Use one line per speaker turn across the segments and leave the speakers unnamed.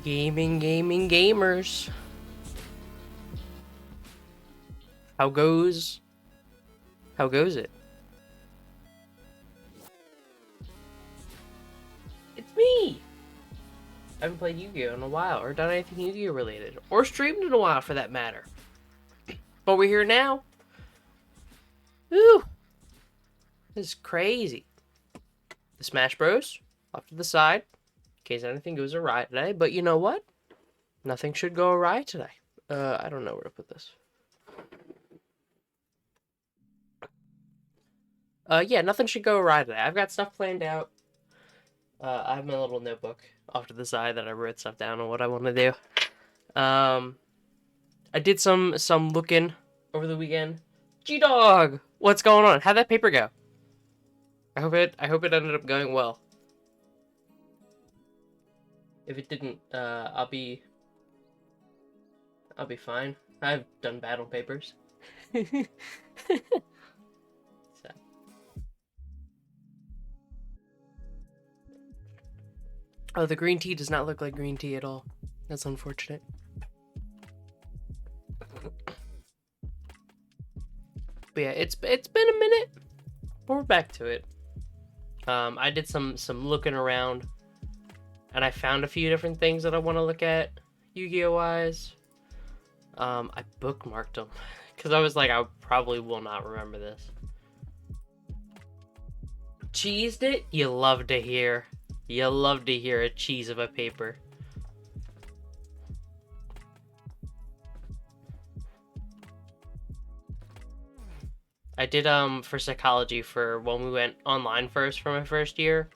Gamers. How goes it? It's me! I haven't played Yu-Gi-Oh! In a while, or done anything Yu-Gi-Oh! Related, or streamed in a while for that matter. But we're here now. Ooh! This is crazy. The Smash Bros. Off to the side, in case anything goes awry today, but you know what? Nothing should go awry today. I don't know where to put this. Yeah, nothing should go awry today. I've got stuff planned out. I have my little notebook off to the side that I wrote stuff down on what I want to do. I did some looking over the weekend. G-Dog! What's going on? How'd that paper go? I hope it ended up going well. If it didn't, I'll be fine. I've done battle papers. So. Oh, the green tea does not look like green tea at all. That's unfortunate. But yeah, it's been a minute, but we're back to it. I did some looking around, and I found a few different things that I want to look at, Yu-Gi-Oh! Wise. I bookmarked them, because I was like, I probably will not remember this. Cheesed it? You love to hear. You love to hear a cheese of a paper. I did, for psychology for when we went online first for my first year.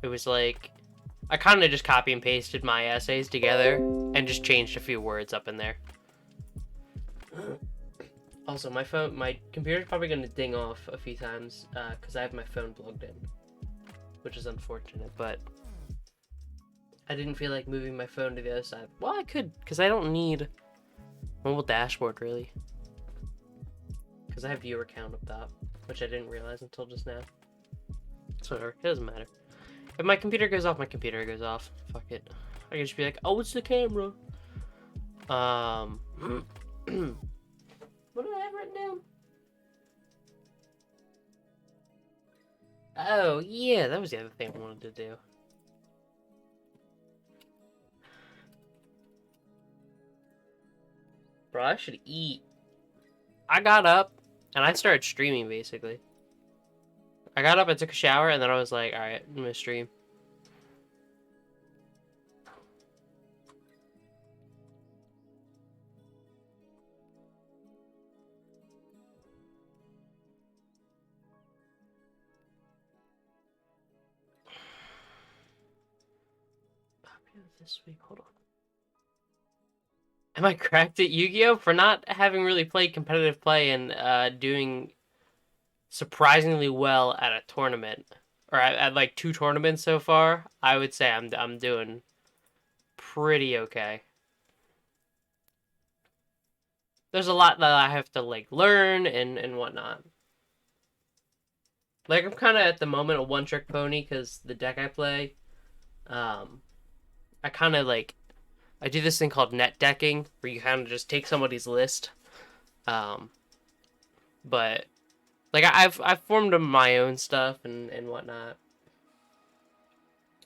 It was like, I kind of just copy and pasted my essays together and just changed a few words up in there. Also, my computer's probably going to ding off a few times, because I have my phone plugged in, which is unfortunate, but I didn't feel like moving my phone to the other side. Well, I could, because I don't need mobile dashboard, really. Because I have viewer count up top, which I didn't realize until just now. So whatever, it doesn't matter. If my computer goes off, my computer goes off. Fuck it. I can just be like, oh, it's the camera. What did I have written down? Oh, yeah, that was the other thing I wanted to do. Bro, I should eat. I got up, and I started streaming, basically. I got up, I took a shower, and then I was like, alright, I'm gonna stream. This week, hold on. Am I cracked at Yu-Gi-Oh? For not having really played competitive play and doing surprisingly well at a tournament, or at like 2 tournaments so far, I would say I'm doing pretty okay. There's a lot that I have to like learn and whatnot. Like, I'm kind of at the moment a one-trick pony because the deck I play, I kind of like, I do this thing called net decking where you kind of just take somebody's list, but like I've formed my own stuff and whatnot.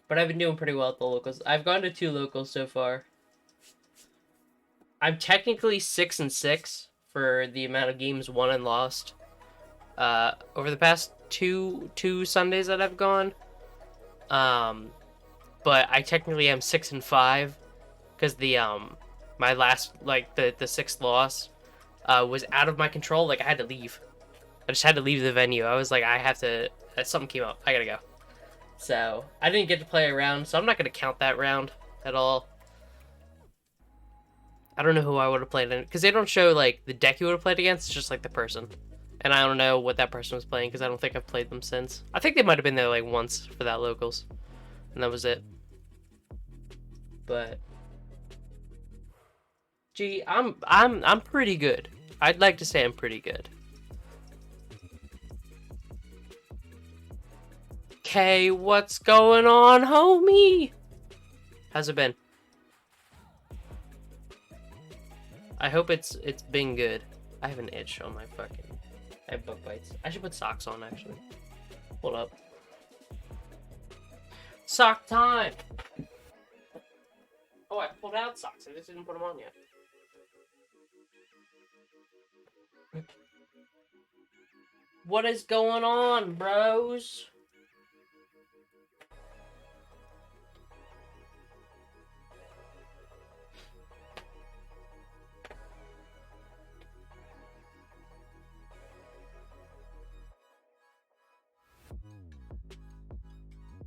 But I've been doing pretty well at the locals. I've gone to 2 locals so far. I'm technically 6-6 for the amount of games won and lost. Over the past two Sundays that I've gone. But I technically am 6-5 because the my last, like, the 6th loss was out of my control. Like, I had to leave. I just had to leave the venue. I was like, I have to, something came up. I gotta go. So, I didn't get to play a round, so I'm not gonna count that round at all. I don't know who I would have played in, because they don't show, like, the deck you would have played against. It's just, like, the person. And I don't know what that person was playing, because I don't think I've played them since. I think they might have been there, like, once for that locals. And that was it. But gee, I'm pretty good. I'd like to say I'm pretty good. Okay, what's going on, homie? How's it been? I hope it's been good. I have an itch on my fucking... I have bug bites. I should put socks on, actually. Hold up. Sock time! Oh, I pulled out socks. I just didn't put them on yet. What is going on, bros?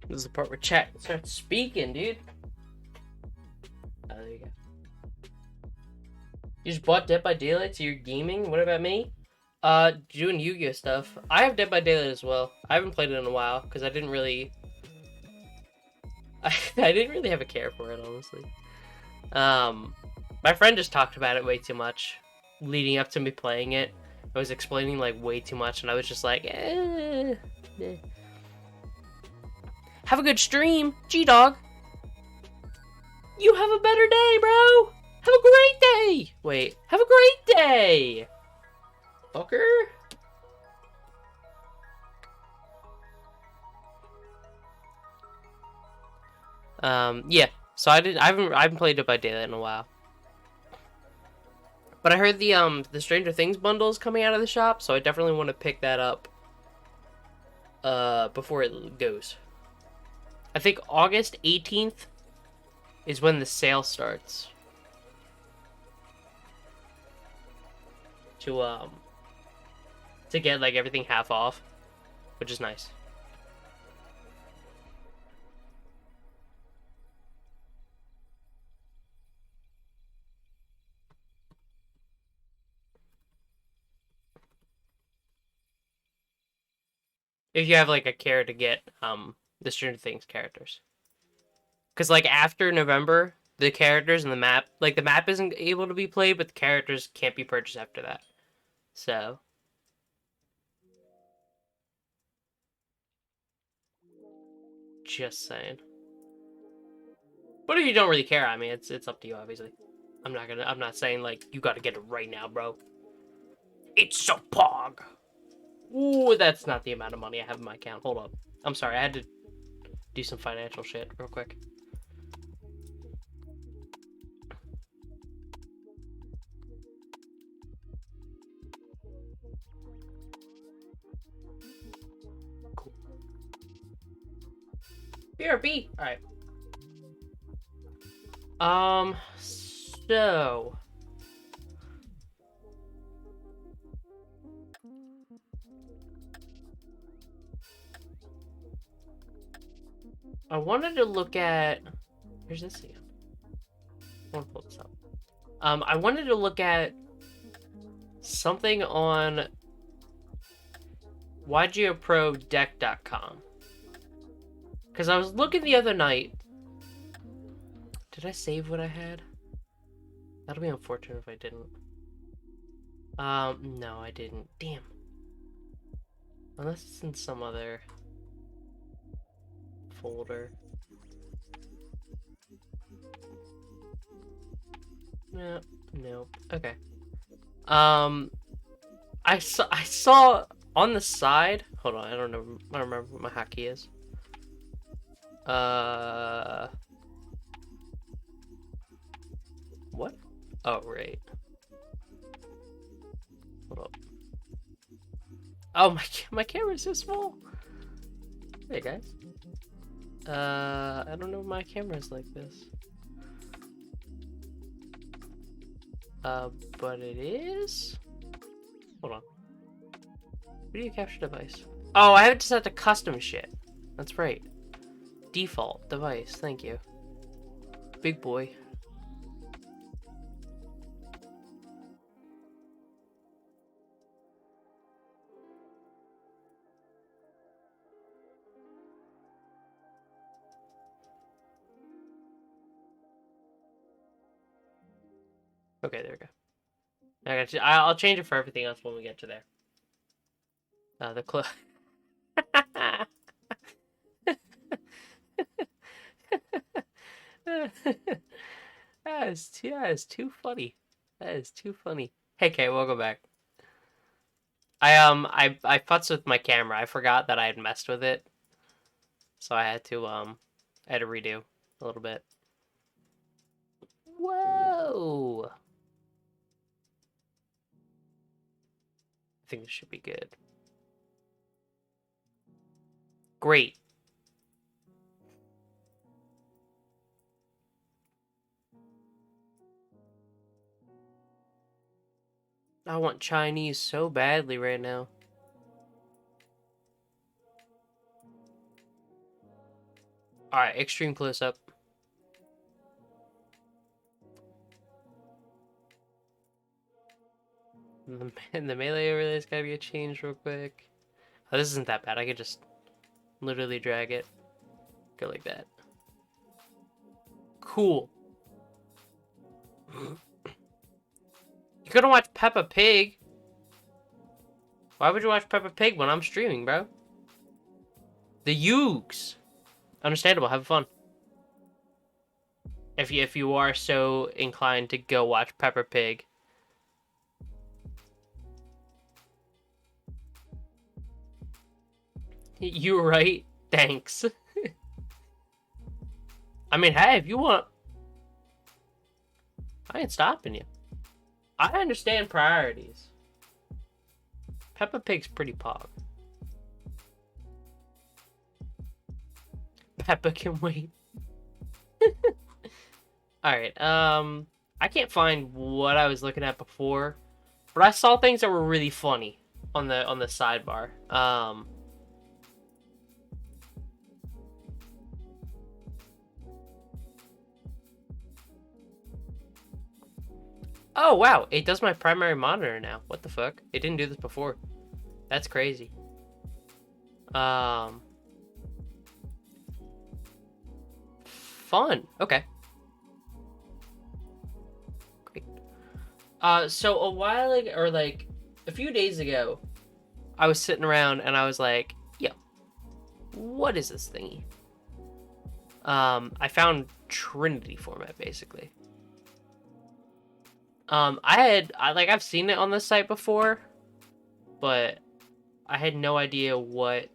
This is the part where chat starts speaking, dude. Oh, there you go. You just bought Dead by Daylight, so you're gaming? What about me? Doing Yu-Gi-Oh stuff. I have Dead by Daylight as well. I haven't played it in a while, because I didn't really... I didn't really have a care for it, honestly. My friend just talked about it way too much, leading up to me playing it. I was explaining, like, way too much, and I was just like, eh. Have a good stream, G-Dog. You have a better day, bro. Have a great day. Wait, have a great day. Fucker. Yeah. So I haven't played Dead by Daylight in a while. But I heard the Stranger Things bundle is coming out of the shop, so I definitely want to pick that up before it goes. I think August 18th is when the sale starts. To get like everything half off, which is nice. If you have like a care to get the Stranger Things characters. Because like after November, the characters and the map, like the map isn't able to be played, but the characters can't be purchased after that. So just saying. But if you don't really care, I mean it's up to you, obviously. I'm not saying like you gotta get it right now, bro. It's so pog. Ooh, that's not the amount of money I have in my account. Hold up. I'm sorry, I had to do some financial shit real quick. Cool. BRB. All right. So I wanted to look at. Here's this again. I want to pull this up. I wanted to look at something on YGOProDeck.com. Because I was looking the other night. Did I save what I had? That'll be unfortunate if I didn't. No, I didn't. Damn. Unless it's in some other folder. No, nope. Okay. I saw on the side. Hold on, I don't remember what my hotkey is. What? Oh, right. Hold up. Oh, my camera's so small. Hey guys. I don't know if my camera's like this. But it is. Hold on. Video capture device. Oh, I have to set to custom shit. That's right. Default device. Thank you. Big boy. Okay, there we go. I got you. I'll change it for everything else when we get to there. The close. That is too funny. That is too funny. Hey, Kay, welcome back. I futzed with my camera. I forgot that I had messed with it, so I had to redo a little bit. Whoa! I think this should be good. Great. I want Chinese so badly right now. Alright, extreme close up. The melee overlay's gotta be a change real quick. Oh, this isn't that bad. I could just literally drag it. Go like that. Cool. You couldn't watch Peppa Pig. Why would you watch Peppa Pig when I'm streaming, bro? The Yugs. Understandable. Have fun. If you are so inclined to go watch Peppa Pig. You right? Thanks. I mean, hey, if you want, I ain't stopping you. I understand priorities. Peppa Pig's pretty pog. Peppa can wait. Alright, I can't find what I was looking at before, but I saw things that were really funny on the sidebar. Oh wow, it does my primary monitor now. What the fuck? It didn't do this before. That's crazy. Fun. Okay. Great. So a while ago, or like a few days ago, I was sitting around and I was like, yo, what is this thingy? I found Trinity format basically. I've seen it on this site before, but I had no idea what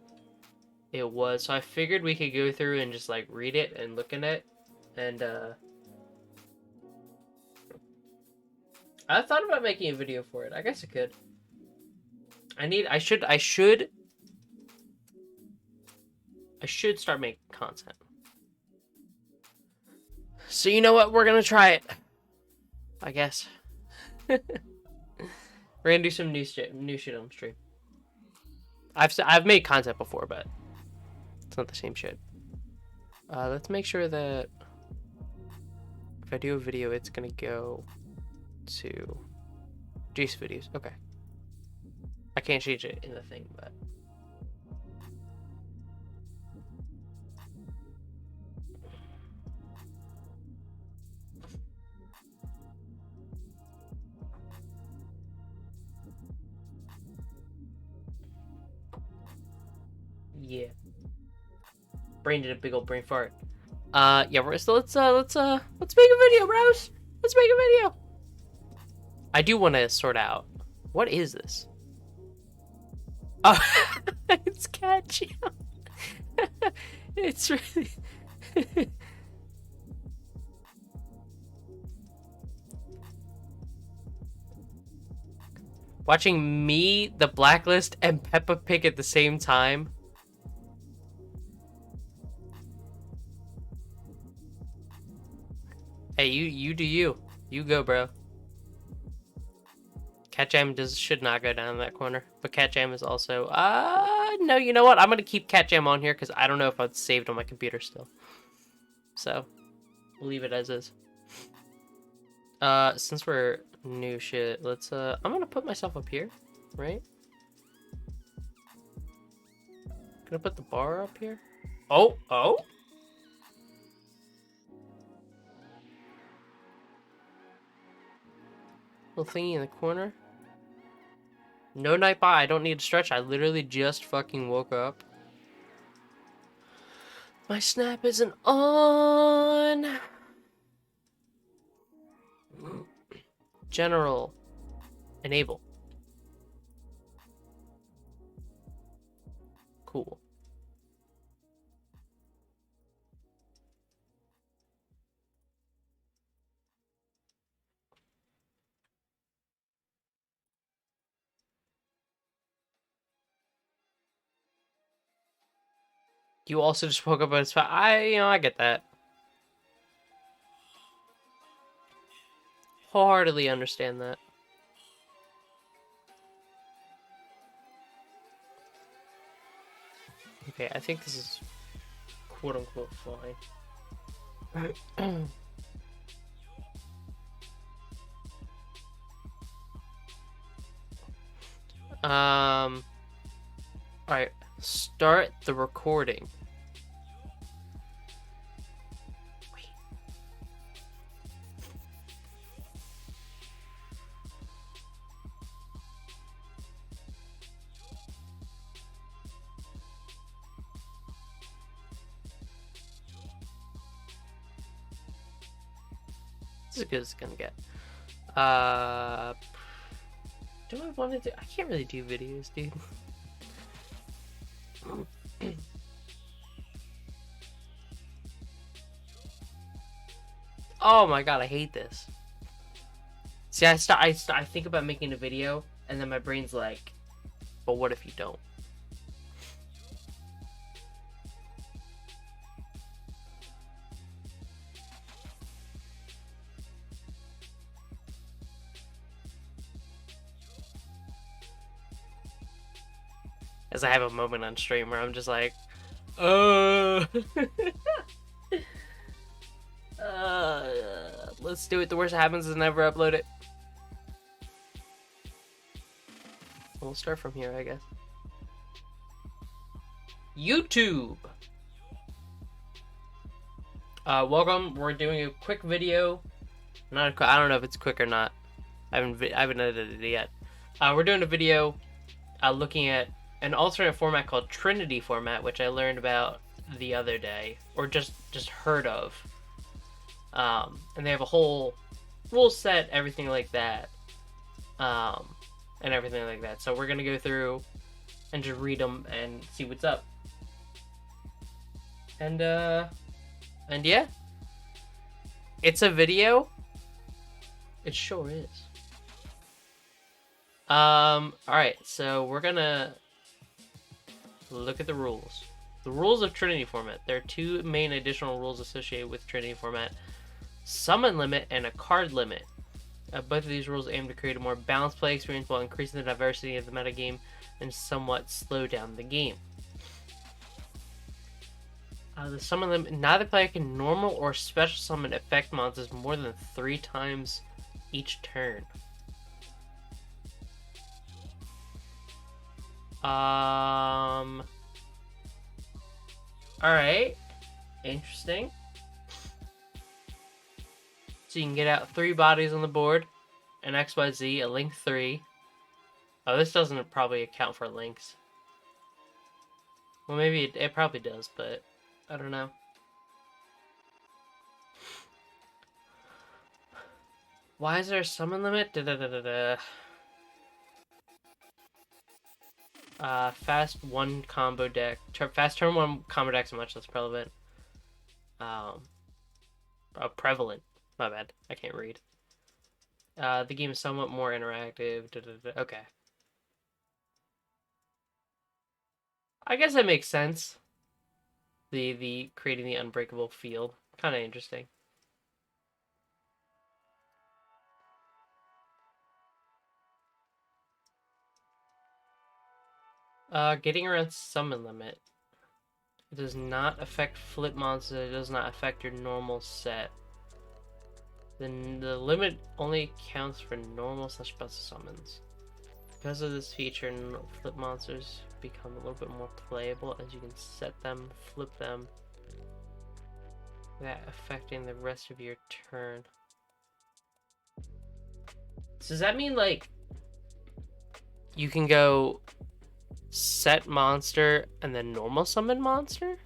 it was, so I figured we could go through and just like read it and look in it, and I thought about making a video for it. I guess I could. I should start making content. So you know what? We're gonna try it. I guess. We're gonna do some new shit on stream. I've made content before, but it's not the same shit. Let's make sure that if I do a video, it's gonna go to Jace videos. Okay. I can't change it in the thing, but yeah. Brain did a big old brain fart. Yeah, let's make a video, bros. Let's make a video. I do want to sort out what is this. Oh, it's catchy. It's really. Watching me, the Blacklist, and Peppa Pig at the same time. Hey, you do you. You go, bro. Cat Jam should not go down in that corner. But Cat Jam is also... no, you know what? I'm going to keep Cat Jam on here because I don't know if it's saved on my computer still. So, we'll leave it as is. Since we're new shit, let's... I'm going to put myself up here, right? Gonna put the bar up here. Oh! Little thingy in the corner. No night bot. I don't need to stretch. I literally just fucking woke up. My snap isn't on. General. Enable. Cool. You also just woke up on his I get that. Wholeheartedly understand that. Okay, I think this is quote unquote fine. Alright. Start the recording. Wait. This is as good as it's gonna get. Do I want to do? I can't really do videos, dude. Oh my god, I hate this. See, I think about making a video, and then my brain's like, but what if you don't? As I have a moment on stream where I'm just like, let's do it. The worst that happens is never upload it. We'll start from here, I guess. YouTube. Welcome. We're doing a quick video. I don't know if it's quick or not. I haven't edited it yet. We're doing a video looking at an alternate format called Trinity format, which I learned about the other day, or just heard of. And they have a whole rule set, everything like that, and everything like that. So we're gonna go through and just read them and see what's up. And yeah, it's a video. It sure is. Alright, so we're gonna look at the rules. The rules of Trinity format. There are two main additional rules associated with Trinity format. Summon limit and a card limit. Both of these rules aim to create a more balanced play experience while increasing the diversity of the metagame and somewhat slow down the game. The summon limit. Neither player can normal or special summon effect monsters more than 3 times each turn. Alright. Interesting. So you can get out 3 bodies on the board. An XYZ, a link 3. Oh, this doesn't probably account for links. Well, maybe it probably does, but I don't know. Why is there a summon limit? Fast 1 combo deck. Fast turn 1 combo deck's much less prevalent. Prevalent. My bad. I can't read. The game is somewhat more interactive. Okay. I guess that makes sense. The creating the unbreakable field. Kind of interesting. Getting around summon limit. It does not affect flip monsters. It does not affect your normal set. Then the limit only counts for normal / special summons. Because of this feature, flip monsters become a little bit more playable as you can set them, flip them, without affecting the rest of your turn. So does that mean like you can go set monster and then normal summon monster?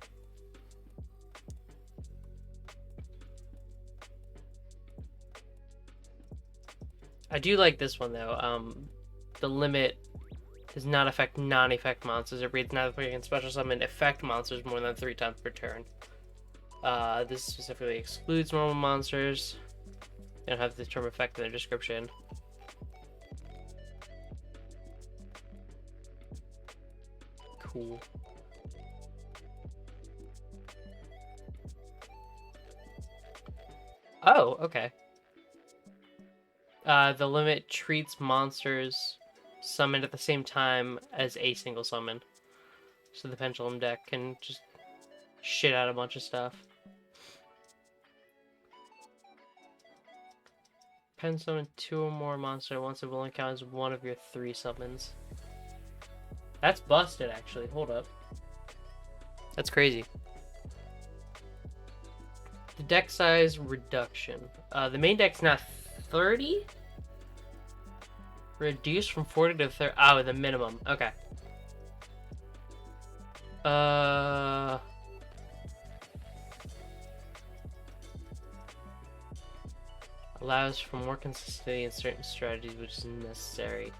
I do like this one though. The limit does not affect non-effect monsters. It reads not if can special summon effect monsters more than 3 times per turn. This specifically excludes normal monsters. They don't have the term effect in their description. Cool. Oh, okay. The limit treats monsters summoned at the same time as a single summon. So the Pendulum deck can just shit out a bunch of stuff. Pen summon 2 or more monsters once it will only count as one of your 3 summons. That's busted, actually. Hold up. That's crazy. The deck size reduction. The main deck's now 30? Reduced from 40 to 30. Oh, the minimum. Okay. Allows for more consistency in certain strategies, which is necessary.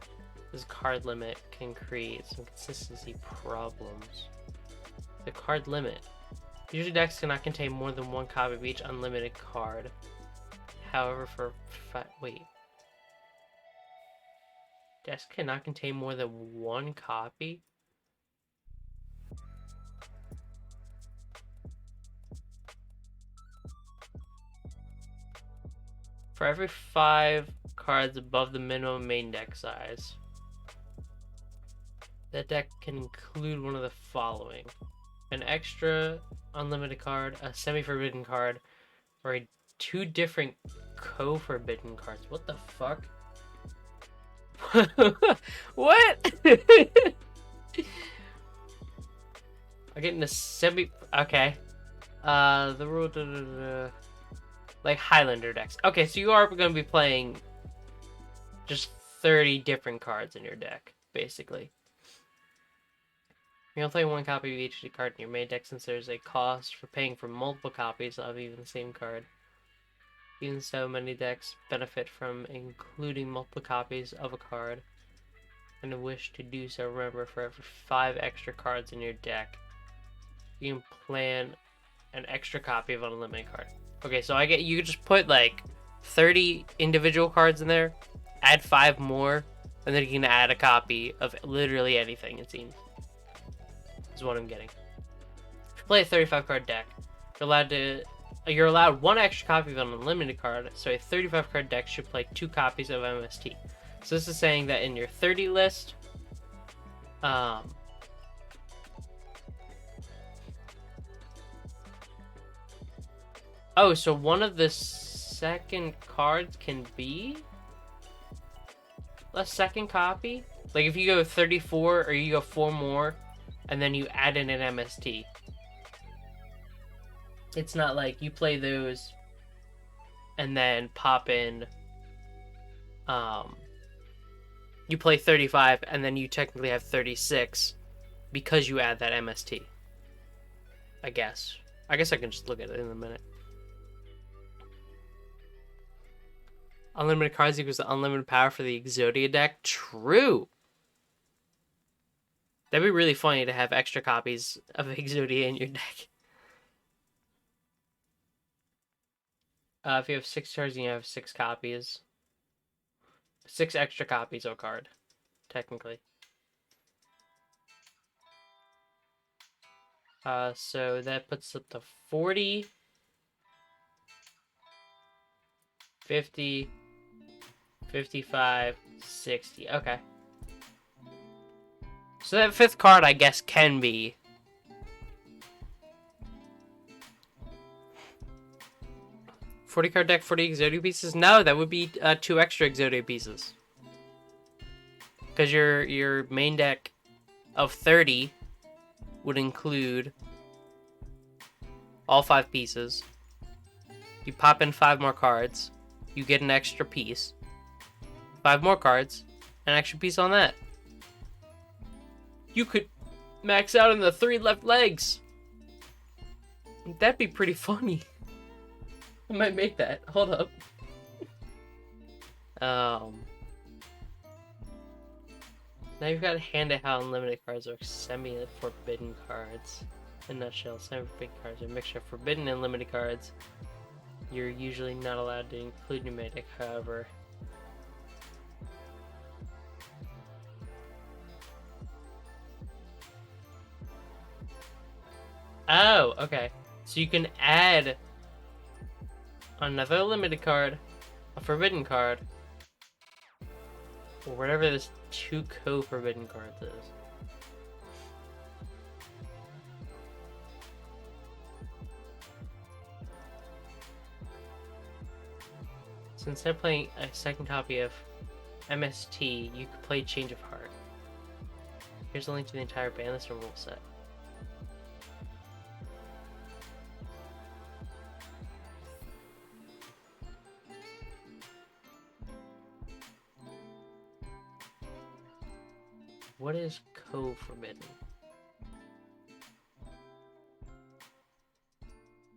This card limit can create some consistency problems. The card limit. Usually decks cannot contain more than 1 copy of each unlimited card. However, wait. Decks cannot contain more than 1 copy? For every 5 cards above the minimum main deck size, that deck can include one of the following: an extra unlimited card, a semi-forbidden card, or 2 different co-forbidden cards. What the fuck? What? I'm getting a semi... Okay. The rule... Like Highlander decks. Okay, so you are going to be playing just 30 different cards in your deck, basically. You're going to play 1 copy of each card in your main deck since there's a cost for paying for multiple copies of even the same card. Even so, many decks benefit from including multiple copies of a card, and a wish to do so, remember, for every 5 extra cards in your deck, you can plan an extra copy of an unlimited card. Okay, so you just put like 30 individual cards in there, add 5 more, and then you can add a copy of literally anything, it seems. Is what I'm getting. If you play a 35 card deck, you're allowed 1 extra copy of an unlimited card, so a 35 card deck should play 2 copies of MST. So this is saying that in your 30 list, oh, so one of the second cards can be a second copy? Like if you go 34 or you go 4 more and then you add in an MST. It's not like you play those and then pop in, you play 35 and then you technically have 36 because you add that MST. I guess I can just look at it in a minute. Unlimited cards equals the unlimited power for the Exodia deck. True. That'd be really funny to have extra copies of Exodia in your deck. If you have 6 cards, you have 6 copies. 6 extra copies of a card, technically. So that puts up to 40, 50, 55, 60. Okay. So that 5th card, I guess, can be 40 card deck, 40 Exodia pieces? No, that would be 2 extra Exodia pieces. Because your main deck of 30 would include all 5 pieces. You pop in 5 more cards, you get an extra piece. 5 more cards, an extra piece on that. You could max out on the 3 left legs. That'd be pretty funny. I might make that. Hold up. Um, Now you've got to hand out how unlimited cards are semi-forbidden cards. In a nutshell, semi-forbidden cards are a mixture of forbidden and limited cards. You're usually not allowed to include pneumatic, however. Oh, okay. So you can add another limited card, a forbidden card, or whatever this 2 co-forbidden cards is. So instead of playing a second copy of MST, you could play Change of Heart. Here's a link to the entire ban list and rule set. What is co-forbidden?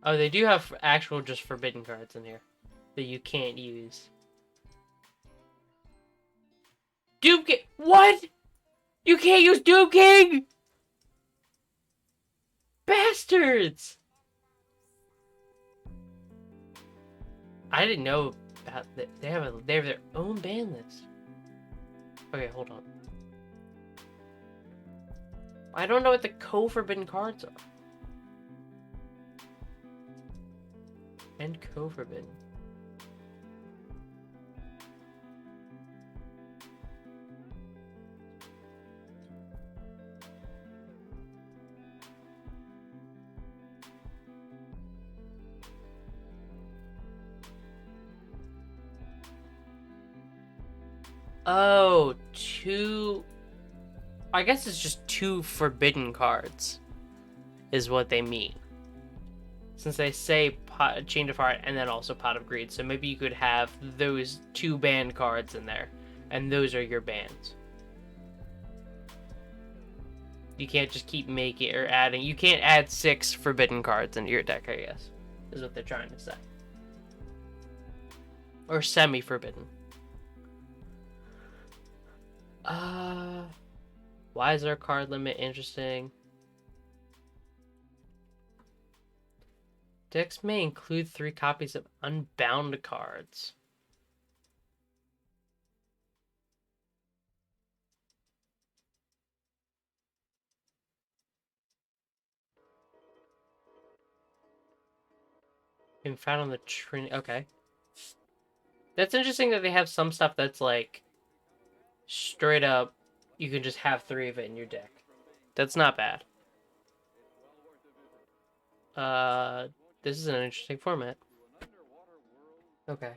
Oh, they do have actual just forbidden cards in here that you can't use. Doom King! What? You can't use Doom King! Bastards! I didn't know about that. They have their own ban list. Okay, hold on. I don't know what the co-forbidden cards are. And co-forbidden. Oh, 2... I guess it's just 2 forbidden cards is what they mean. Since they say Chain of Heart and then also Pot of Greed. So maybe you could have those 2 banned cards in there. And those are your bans. You can't just keep making or adding. You can't add 6 forbidden cards into your deck, I guess. Is what they're trying to say. Or semi-forbidden. Why is our card limit interesting? Decks may include 3 copies of unbound cards. Been found on the Trinity. Okay. That's interesting that they have some stuff that's like straight up, you can just have 3 of it in your deck. That's not bad. This is an interesting format. Okay.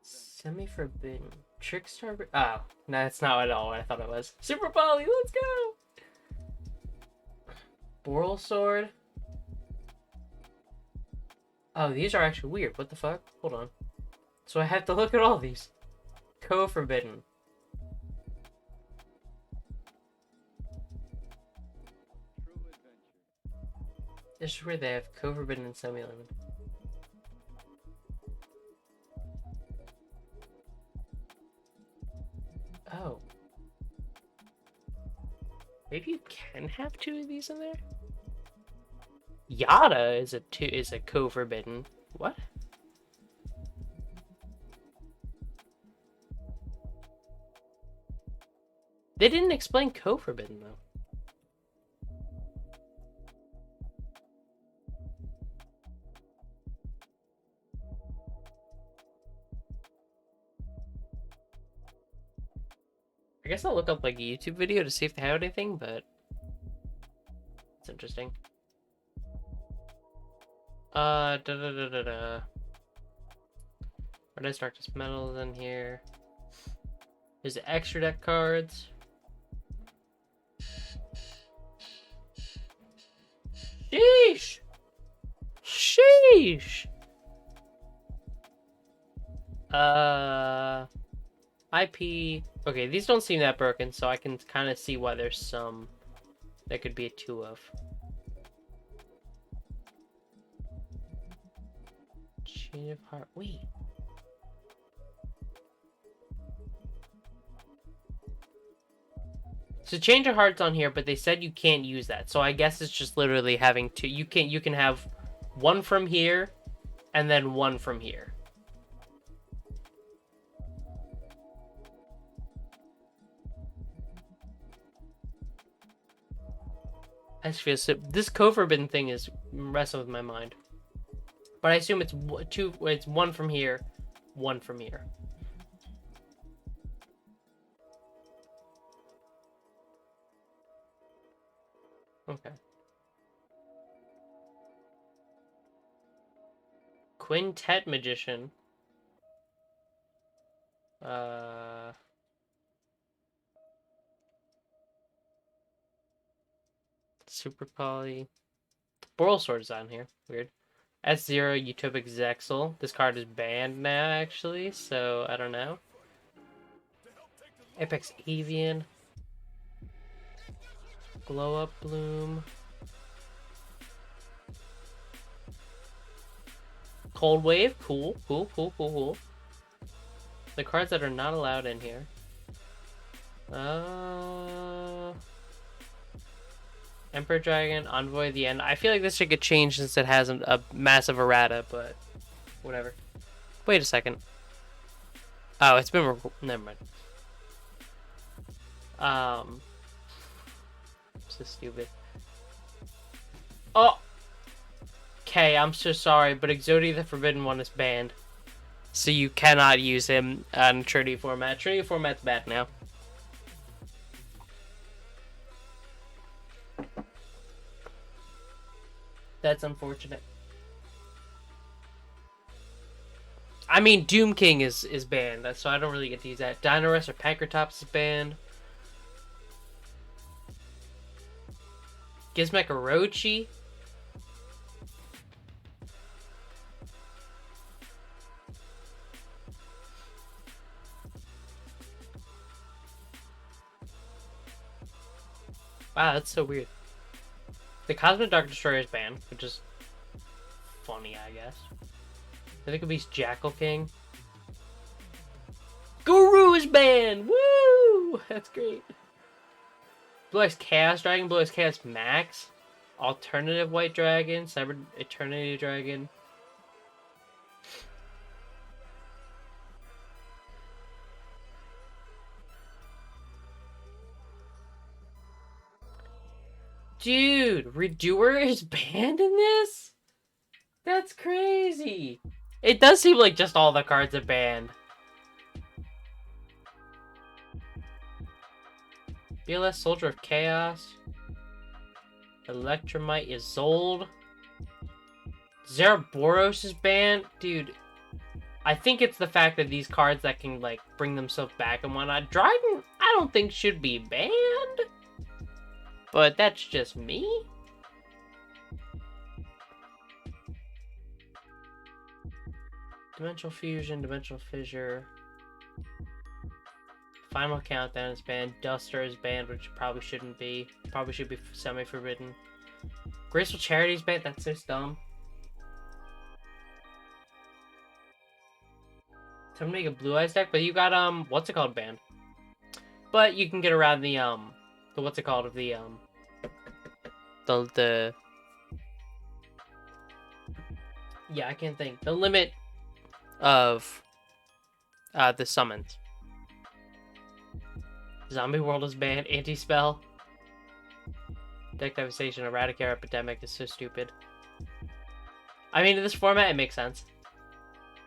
Semi-forbidden. Trickstar... Oh, no, that's not at all what I thought it was. Super Poly, let's go! Boral Sword. Oh, these are actually weird. What the fuck? Hold on. So I have to look at all these. Co-forbidden. This is where they have co-forbidden and semi-limited. Oh. Maybe you can have 2 of these in there? Yada is a co-forbidden. What? They didn't explain co-forbidden though. I guess I'll look up like a YouTube video to see if they have anything, but it's interesting. Red Darkest Metals in here. There's the extra deck cards. Sheesh! Sheesh! IP. Okay, these don't seem that broken, so I can kind of see why there's some that could be a 2 of. Chain of Heart. Wait. So change of hearts on here, but they said you can't use that. So I guess it's just literally having two. You can have one from here, and then one from here. I just feel so, this co-forbidden thing is messing with my mind. But I assume it's two. It's one from here, one from here. Okay. Quintet Magician. Super Poly. Boral Sword is on here. Weird. S0 Utopic Zexel. This card is banned now, actually, so I don't know. Apex Avian. Glow Up Bloom. Cold Wave. Cool. The cards that are not allowed in here. Emperor Dragon, Envoy of the End. I feel like this should get changed since it has a massive errata, but whatever. Wait a second. Oh, it's been... Never mind. So stupid. Oh! Okay, I'm so sorry, but Exodia the Forbidden One is banned. So you cannot use him on Trinity format. Trinity format's bad now. That's unfortunate. I mean, Doom King is banned, so I don't really get to use that. Dinosaur or Pancratops is banned. Gizmek Orochi. Wow, that's so weird. The Cosmic Dark Destroyer is banned, which is funny, I guess. I think it could be Jackal King. Guru is banned! Woo! That's great. Blue Eyes Chaos Dragon, Blue Eyes Chaos Max, Alternative White Dragon, Cyber Eternity Dragon. Dude, Redoer is banned in this? That's crazy. It does seem like just all the cards are banned. BLS Soldier of Chaos. Electromite is Zold. Zeraboros is banned. Dude, I think it's the fact that these cards that can, like, bring themselves back and whatnot. Dryden, I don't think should be banned. But that's just me. Dimensional Fusion, Dimensional Fissure. Final Countdown is banned. Duster is banned, which probably shouldn't be. Probably should be semi-forbidden. Graceful Charity is banned. That's just dumb. Time to make a Blue Eyes deck, but you got what's it called banned. But you can get around the what's it called of the yeah, I can't think. The limit of the summons. Zombie World is banned. Anti-Spell. Deck Devastation, Eradicate Epidemic is so stupid. I mean, in this format, it makes sense.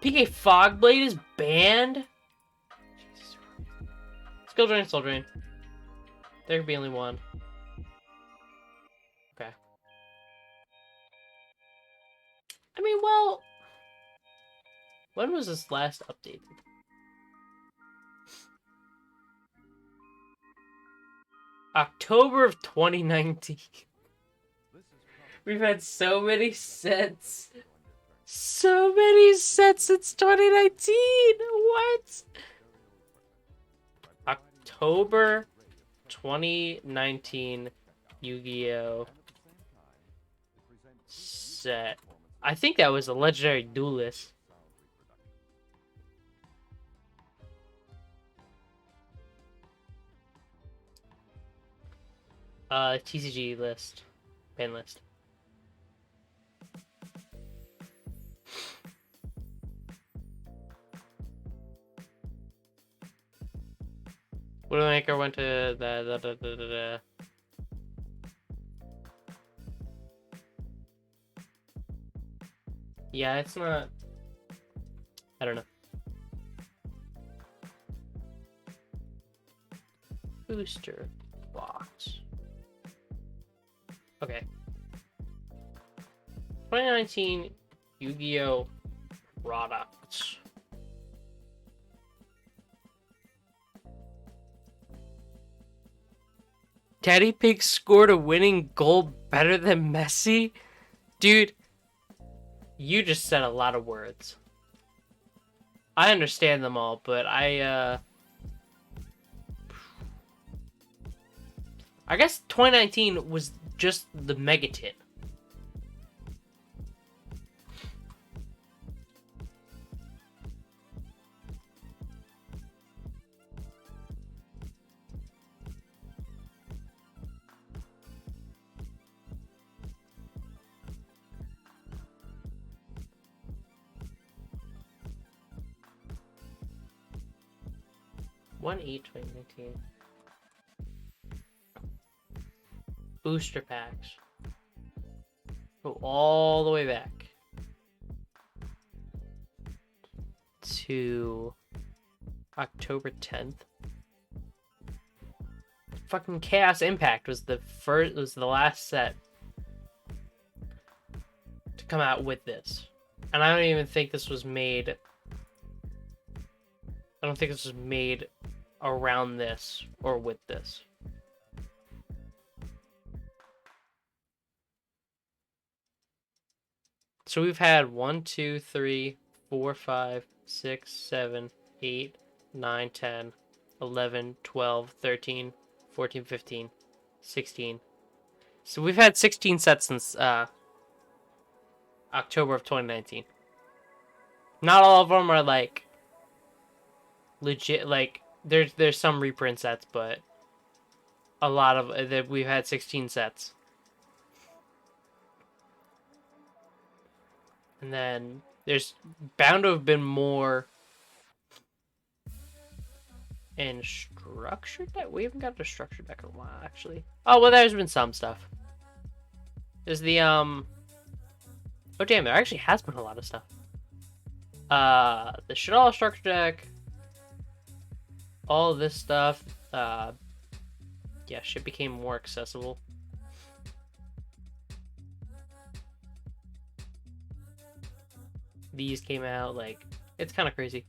PK Fogblade is banned? Jesus. Skill Drain, Soul Drain. There could be only one. Okay. I mean, well... When was this last updated? October of 2019. We've had so many sets. So many sets since 2019. What? October 2019 Yu-Gi-Oh! Set. I think that was a Legendary Duelist. TCG list. Ban list. Widowmaker went to the Yeah, it's not. I don't know. Booster box. Okay. 2019 Yu-Gi-Oh! Products. Teddy Pig scored a winning goal better than Messi? Dude, you just said a lot of words. I understand them all, but I guess 2019 was just the Megatit. One 2019. Booster packs. Go all the way back to October 10th. Fucking Chaos Impact was the last set to come out with this. And I don't even think this was made. I don't think this was made around this or with this. So we've had 1, 2, 3, 4, 5, 6, 7, 8, 9, 10, 11, 12, 13, 14, 15, 16. So we've had 16 sets since October of 2019. Not all of them are like legit. Like there's some reprint sets, but a lot of that we've had 16 sets. And then there's bound to have been more in structured deck. We haven't got the structured deck in a while, actually. Oh well, there's been some stuff. There's the Oh damn, there actually has been a lot of stuff. The Shadala structure deck. All of this stuff. Yeah, shit became more accessible. These came out, like, it's kind of crazy.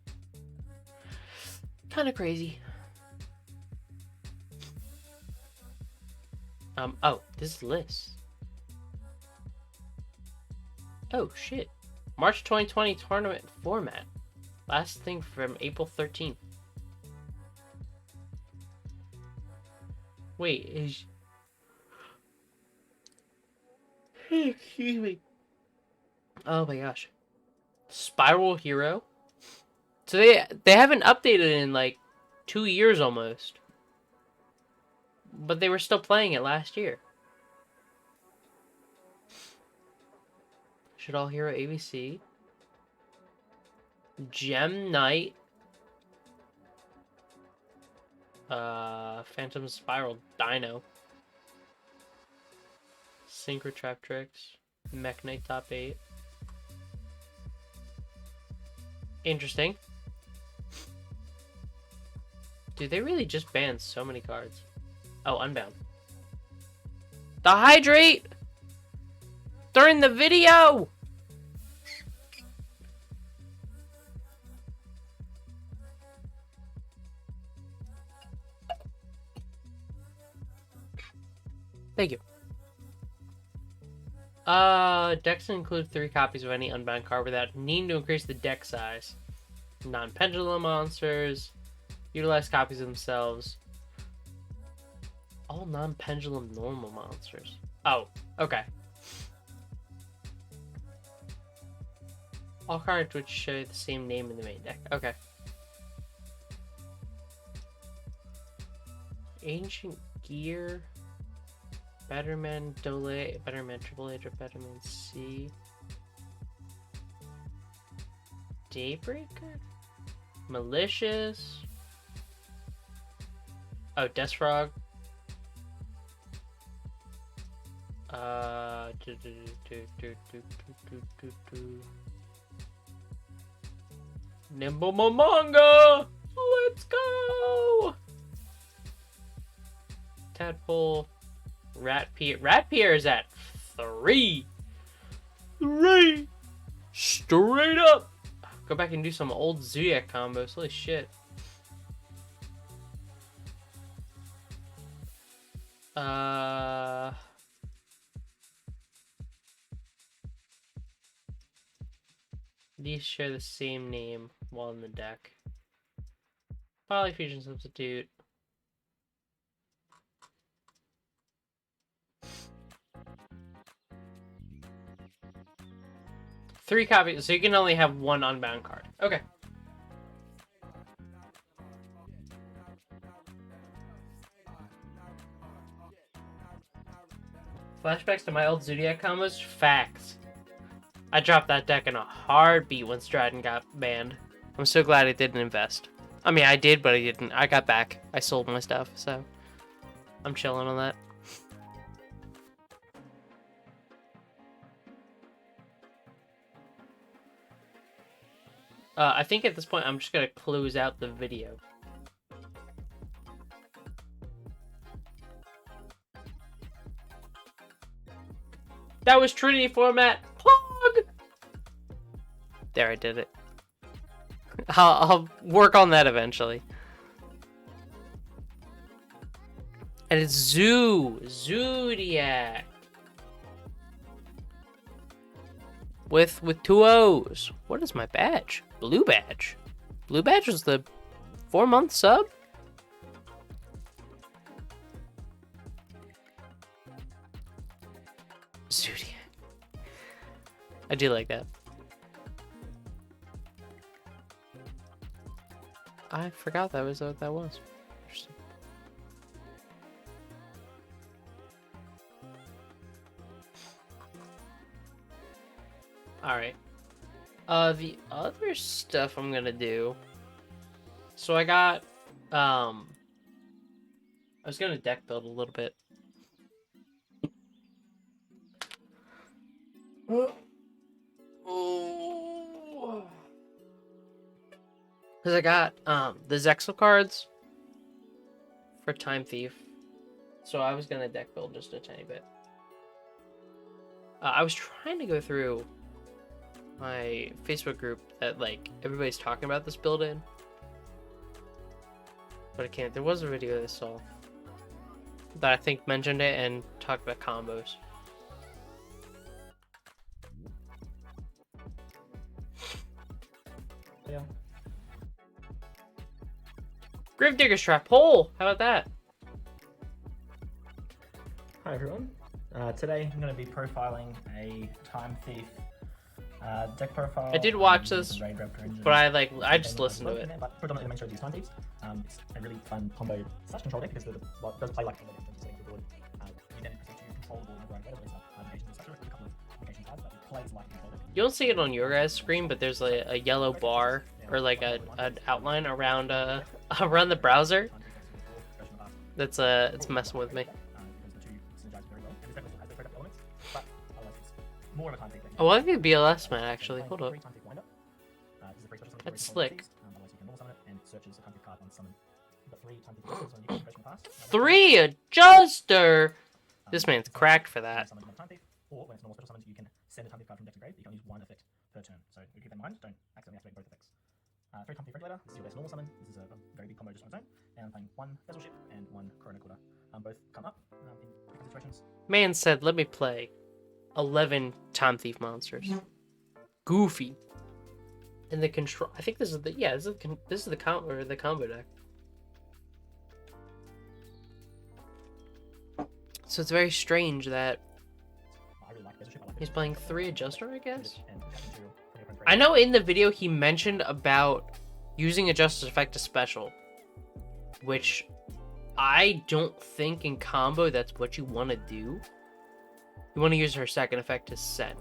Kind of crazy. Oh, this list. Oh, shit. March 2020 tournament format. Last thing from April 13th. Wait, is... Excuse me. Oh my gosh. Spiral Hero? So they haven't updated in like 2 years almost. But they were still playing it last year. Shadala Hero ABC. Gem Knight. Phantom Spiral Dino. Synchro Trap Tricks. Mech Knight Top 8. Interesting. Dude, they really just banned so many cards. Oh, Unbound. The Hydrate! During the video! Thank you. Decks include 3 copies of any Unbound card without needing to increase the deck size. Non-pendulum monsters. Utilize copies of themselves. All non-pendulum normal monsters. Oh, okay. All cards which share the same name in the main deck. Okay. Ancient Gear. Betterman Dole, Betterman Triple H, or Betterman C. Daybreaker? Malicious. Oh, Deathfrog. Nimble Momonga! Let's go! Tadpole. Rat Pier. Rat Pier is at 3. 3! Straight up! Go back and do some old Zodiac combos. Holy shit. These share the same name while in the deck. Polyfusion substitute. Three copies, so you can only have one unbound card. Okay. Flashbacks to my old Zodiac combos? Facts. I dropped that deck in a heartbeat when Stratton got banned. I'm so glad I didn't invest. I mean, I did, but I didn't. I got back. I sold my stuff, so I'm chilling on that. I think at this point, I'm just going to close out the video. That was Trinity format. Plug! There, I did it. I'll work on that eventually. And it's Zodiac. With 2 O's. What is my badge? Blue badge. Blue badge was the 4-month sub? Zodiac. I do like that. I forgot that was what that was. Interesting. Alright. The other stuff I'm gonna do. So I got, I was gonna deck build a little bit. Because I got, the Zexal cards for Time Thief. So I was gonna deck build just a tiny bit. I was trying to go through my Facebook group that, like, everybody's talking about this build in. But I can't. There was a video I saw that I think mentioned it and talked about combos.
Yeah.
Gravedigger's Trap Hole! How about that?
Hi everyone. Today I'm going to be profiling a Time Thief deck profile.
I did watch this, but I just listened to it.
But predominantly the main strategy is Time Thieves. It's a really fun combo slash control deck because it does play like a combo deck in terms of setting the board. You then proceed to control the board in a variety of ways, like negations and such. A couple of negation cards, but it plays like a control deck.
You don't see it on your guys' screen, but there's like a yellow bar or like an outline around around the browser. That's it's messing with me. Oh, I think BLS man actually. Hold up. That's slick. 3 adjuster. This man's cracked for that.
Or when it's normal special summons, you can send a Time Thief card from deck to grave. You can use 1 effect per turn. So keep that in mind. Don't accidentally activate both effects. 3 Time Thief Regulator. This is your best normal summon. This is a very big combo just on its own. And I'm playing 1 Vessel Ship and 1 Corona Quarter. Both come up in different situations.
Man said, "Let me play 11 Time Thief monsters." Goofy. And the control. I think this is the this is the combo deck. So it's very strange that he's playing 3 adjuster, I guess. I know in the video he mentioned about using adjuster's effect to special, which I don't think in combo that's what you want to do. You want to use her second effect to send.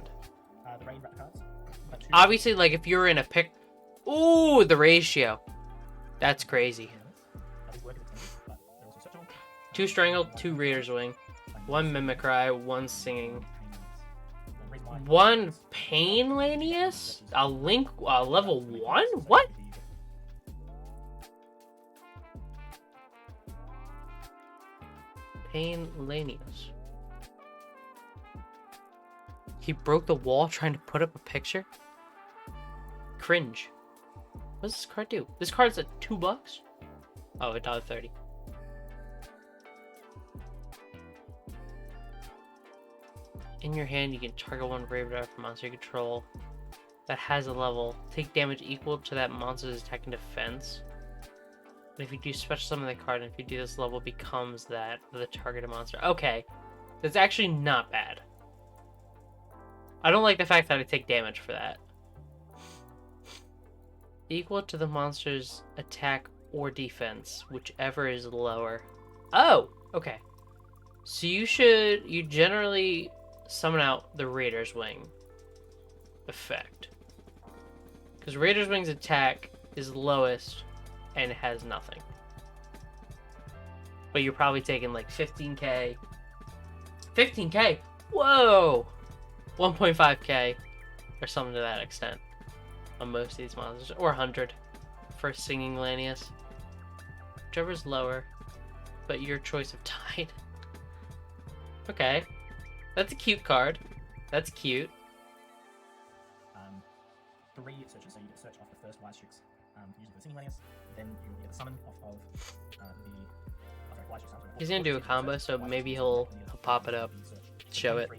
The raid cards.
Obviously, like if you're in a pick. Ooh, the ratio. That's crazy. 2 Strangled, 2 Raider's Wing, 1 Mimicry, 1 Singing, 1 Pain Lanius? A Link, level 1? What? Pain Lanius. He broke the wall trying to put up a picture? Cringe. What does this card do? This card's at $2? Oh, $1.30. In your hand, you can target one brave after monster you control that has a level. Take damage equal to that monster's attack and defense. And if you do special summon the card, and if you do this level becomes that of the targeted monster. Okay. That's actually not bad. I don't like the fact that I take damage for that. Equal to the monster's attack or defense, whichever is lower. Oh! Okay. So you generally summon out the Raider's Wing effect. Because Raider's Wing's attack is lowest and it has nothing. But you're probably taking like 15k. 15k? Whoa! 1.5k or something to that extent on most of these monsters. Or 100 for Singing Lanius. Whichever's lower. But your choice of tide. Okay. That's a cute card. That's cute.
3 searches, so you get a search off the first Wise Tricks using the Singing Lanius, then you will get the summon off of Wise Tricks.
He's gonna do a combo, so maybe he'll pop it up, show it.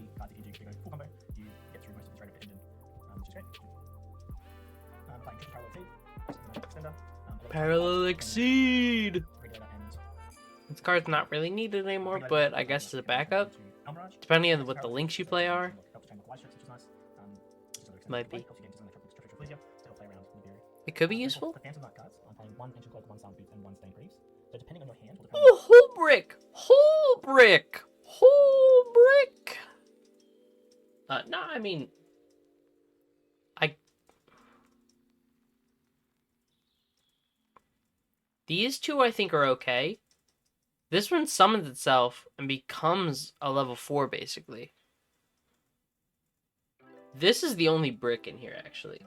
Parallel Exceed! This card's not really needed anymore, but I guess as a backup, depending on what the links you play are, might be. It could be useful. Oh, whole brick! Whole brick! Whole brick! No, I mean... These two I think are okay. This one summons itself and becomes a level 4, basically. This is the only brick in here, actually.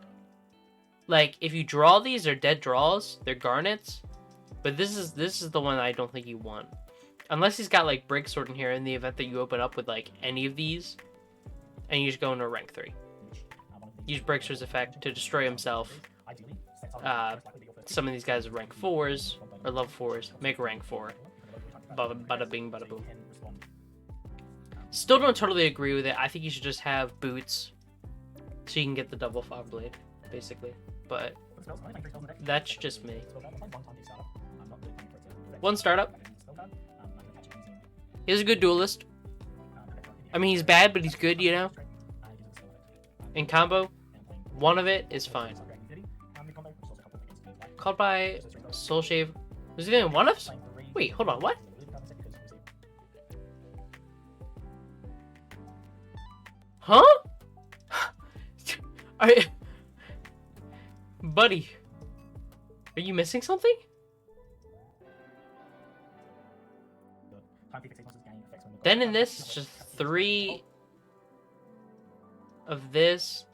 Like, if you draw these, they're dead draws. They're garnets. But this is the one I don't think you want. Unless he's got, like, Break Sword in here in the event that you open up with, like, any of these. And you just go into rank 3. Use Break Sword's effect to destroy himself. Some of these guys are rank 4s, or level 4s. Make a rank 4. Bada bing, bada boom. Still don't totally agree with it. I think you should just have boots. So you can get the double fog blade, basically. But that's just me. 1 startup. He's a good duelist. I mean, he's bad, but he's good, you know? In combo, 1 of it is fine. Called by Soul Shave. Was he doing 1-ups? Wait, hold on, what? Huh? Buddy, are you missing something? Then in this, it's just 3 of this,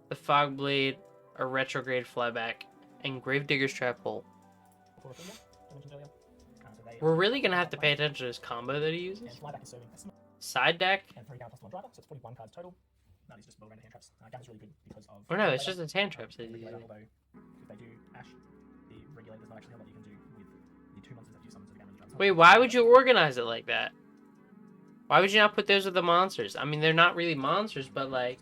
the Fog Blade, a Retrograde Flyback, and Gravedigger's Trap Hole. We're really gonna have to pay attention to this combo that he uses. Side deck. Or no, it's just a hand traps. Wait, why would you organize it like that? Why would you not put those with the monsters? I mean, they're not really monsters, but like,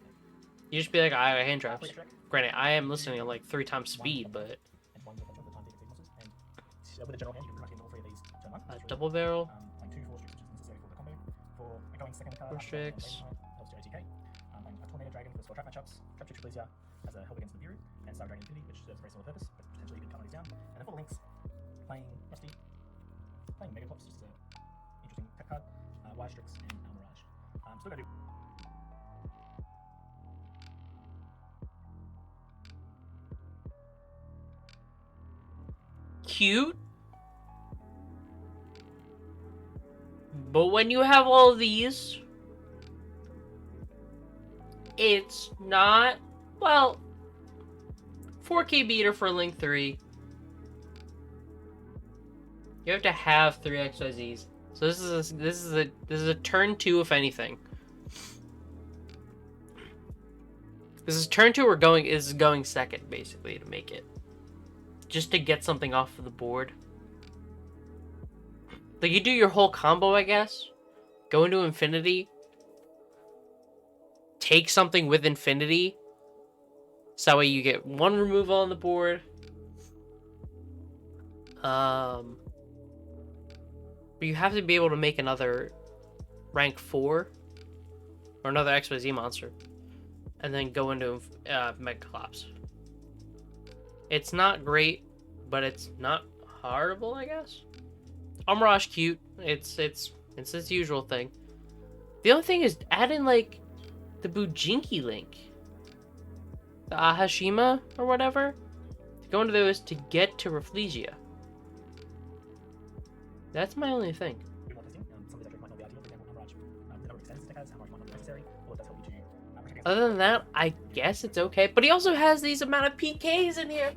you just be like, I have hand traps. Granted, I am listening at like 3 times speed, but double barrel. 4 tricks. As a help against the Bureau, and Star Dragon Infinity, which serves a very similar purpose, but potentially you can cut these down. And then for the links, playing Rusty,
playing Mega Pops, just an interesting tech card. Wire Strix and Mirage. Still gotta do.
Cute. But when you have all of these, it's not, well, 4K beater for Link 3. You have to have 3 XYZs. So this is a turn 2 if anything. This is turn 2 or going second basically to make it. Just to get something off of the board. Like you do your whole combo, I guess. Go into infinity. Take something with infinity. So that way you get 1 removal on the board. But you have to be able to make another rank 4 or another XYZ monster, and then go into Mega Collapse. It's not great, but it's not horrible, I guess. Mirage cute. It's its usual thing. The only thing is add in like the Bujinki Link, the Ahashima or whatever. Go into those to get to Rafflesia. That's my only thing. Other than that, I guess it's okay. But he also has these amount of PKs in here.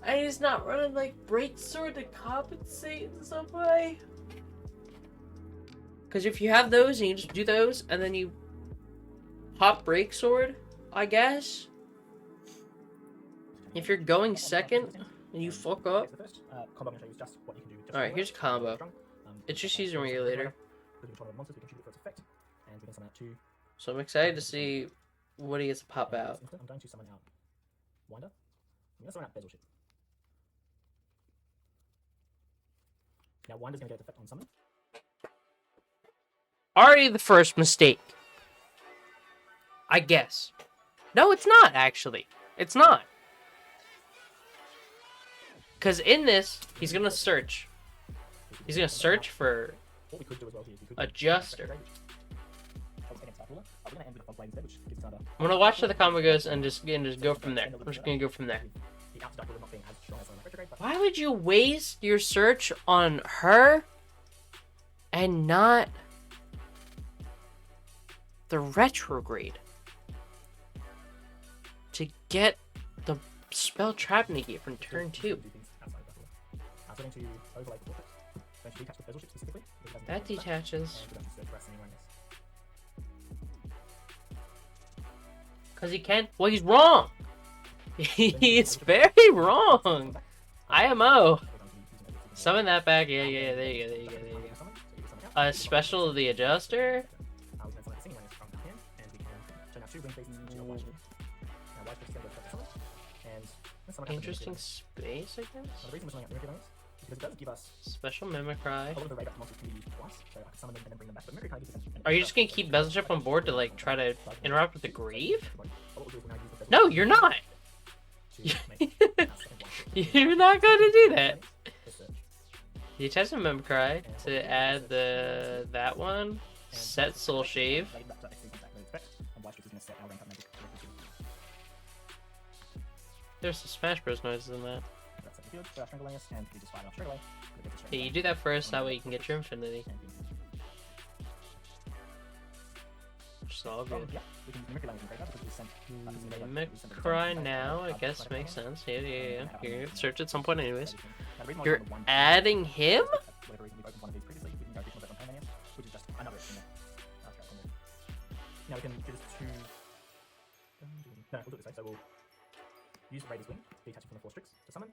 And he's not running like Break Sword to compensate in some way. Because if you have those and you just do those and then you pop Break Sword, I guess. If you're going second and you fuck up. Alright, here's a combo. It's just using Regulator. So I'm excited to see what he gets to pop out.
I'm going to summon out Winder. I'm going to summon out Bezelship. Now Winder's going to go to effect on summon.
Already the first mistake. I guess. No, it's not, actually. It's not. Because in this, he's going to search. He's going to search for Adjuster. I'm going to watch how the combo goes and just go from there. I'm just going to go from there. Why would you waste your search on her and not the retrograde to get the spell trap negate from turn 2? That detaches. Because he can't. Well, he's wrong. He's very wrong. IMO. Summon that back. Yeah, there you go. Special of the Adjuster. Interesting space, I guess. Special Mimicry. Are you just gonna keep Bezelship on board to like try to interact with the Grave? No, you're not. You're not going to do that. You test a Mimicry to add that one. Set Soul Shave. There's some Smash Bros noises in that. Yeah, you do that first, that way you can get your Infinity. Which is all good. Mimicry now, I guess makes sense. Yeah. You're gonna search at some point anyways. You're adding him?
Now we can do this to... No, we'll do it this way. So we'll use Raider's Wing, detach it from the 4 Strix to summon,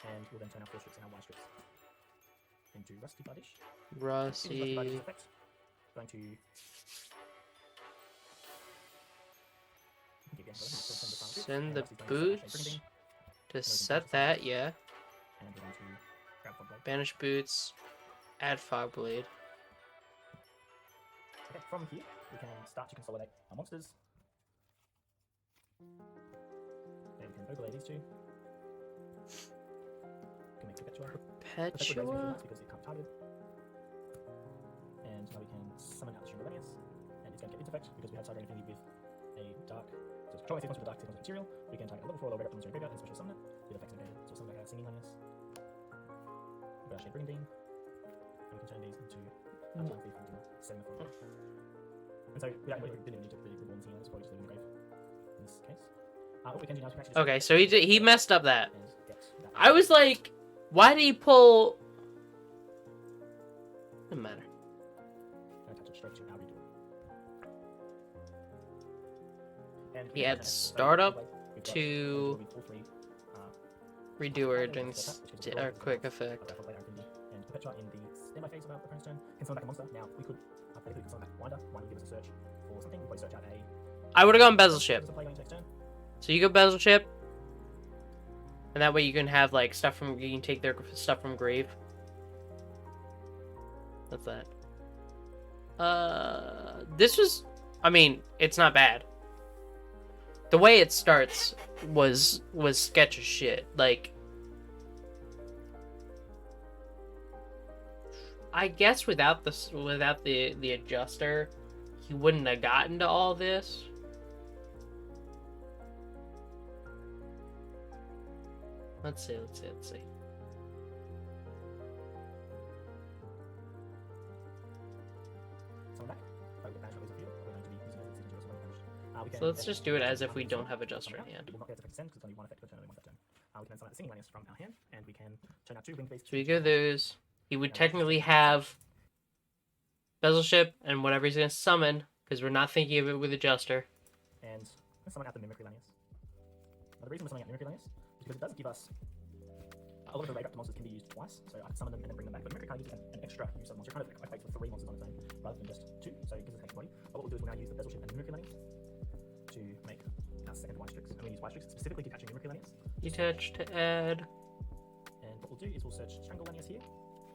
and we'll then turn our 4 Strix and our Y Strix into Rusty Buddish.
Rusty.
Going to...
Send the boots to set that, yeah.
And we're going to grab Fogblade.
Banish boots, add Fogblade.
Okay, from here, we can start to consolidate our monsters. And we can overlay these two. We can make Perpetua.
Perpetua?
Because it can't target. summon out the String Millennius, and it's going to get its effect because we have Cyber Infinity with a dark. So control a sequence with a dark sequence of material. We can target a level 4 low red up from the graveyard and special summon it with effects negated. So we'll summon back our Singing Millennius. We've got our Shade Brigandine, and we can turn these into our Time Thief and 7 of 4. And so we didn't need to the Reborn Singing Millennius, probably just leave in the grave in this case. What we can do now is we can actually
Okay, so he messed up that.
that.
I was like, why did he pull? Doesn't matter.
And attach it straight to our redo. And
He adds startup to redoer during our quick effect.
And Perpetua in the standby phase of our opponent's turn can summon back a monster. Now we could hypothetically summon back Winder. Winder will give us a search for something. We'll search out a.
I would have gone Bezel Ship.
Play going next turn.
So you go Bezel Ship, and that way you can have like stuff from you can take their stuff from grave. That's that. This was, I mean, it's not bad. The way it starts was sketch as shit. Like, I guess without the adjuster, he wouldn't have gotten to all this. Let's see. So let's just do it as if we don't have adjuster in hand.
We can then summon out the Singing Millennius from our hand, and we can turn our 2 wing-based.
So we go those. He would technically have Bezel Ship and whatever he's gonna summon, because we're not thinking of it with adjuster.
And let's summon out the Mimicry Millennius. Now the reason we're summoning out Mimicry Millennius is because it does give us a lot of the raid monsters can be used twice, so I can summon them and then bring them back. But Mimicry kind of gives an extra use of monster, kind of equates with 3 monsters on its own, rather than just 2, so it gives us an extra body. But what we'll do is we'll now use the Bezel Ship and Mimicry Millennius to make our second White Strix. And we use White Strix specifically detaching Mimicry Millennius.
Detach to add.
And what we'll do is we'll search Strangle Millennius here.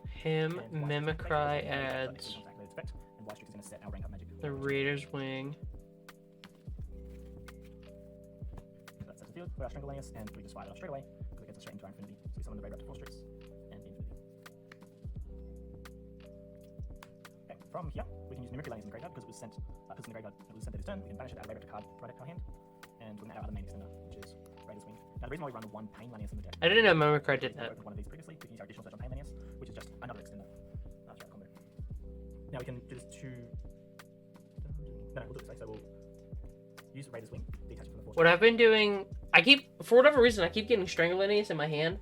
Him, Mimicry adds
and White Strix is going to set our rank up magic.
the Raider's Wing.
That's set to field. Put our Strangle Millennius, and we just fire it off straight away because it gets us straight into our Infinity. So we summon the Raid up to 4 Strix and the Infinity. Okay, from here we can use Mimicry Millennius in the graveyard because it was sent. Because in the graveyard it was sent at its turn. We can banish it, add a Raid up to card right at our hand, and we're going to add our other main extender, which is Raider's Wing. Now the reason why we run 1 Pain Millennius in the deck.
I didn't know Mimicry did that.
One of these previously. We can use our additional search on Pain Millennius, which is just another extender. Throughout combo. Now we can do this to. No, we'll do it this way. So we'll use Raider's Wing, detach it from the force.
What I've been doing, for whatever reason, I keep getting Strangulanius in my hand.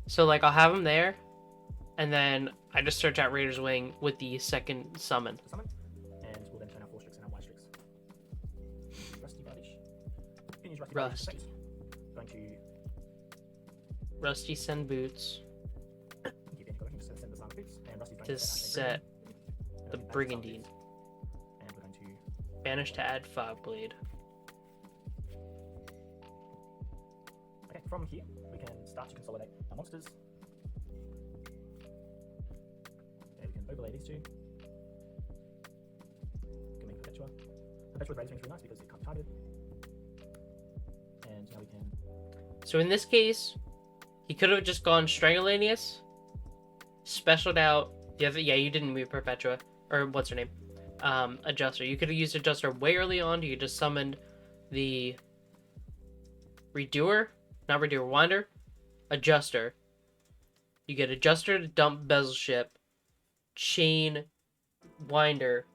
So, like, I'll have him there, and then I just search out Raider's Wing with the second summon.
And we'll then turn our 4 Strix and our White Strix. Rusty Bardish. You can use Rusty
Rust.
Bardish. Going to.
Rusty send boots
Keep it going, just send the Silent Boots. And Rusty's going
to set the Brigandine.
And we're going to.
Banish to add Fogblade.
Okay, from here we can start to consolidate our monsters. Okay, we can overlay these 2. We can make Perpetua. Perpetua with Raider's Wing is really nice because it can't be targeted. And now we can.
So in this case, he could have just gone Strangulanius, specialed out the other. Yeah, you didn't move Perpetua, or what's her name? Adjuster. You could have used Adjuster way early on. You could just summoned the Redoer, not Redoer, Winder, Adjuster. You get Adjuster to dump Bezel Ship, chain Winder,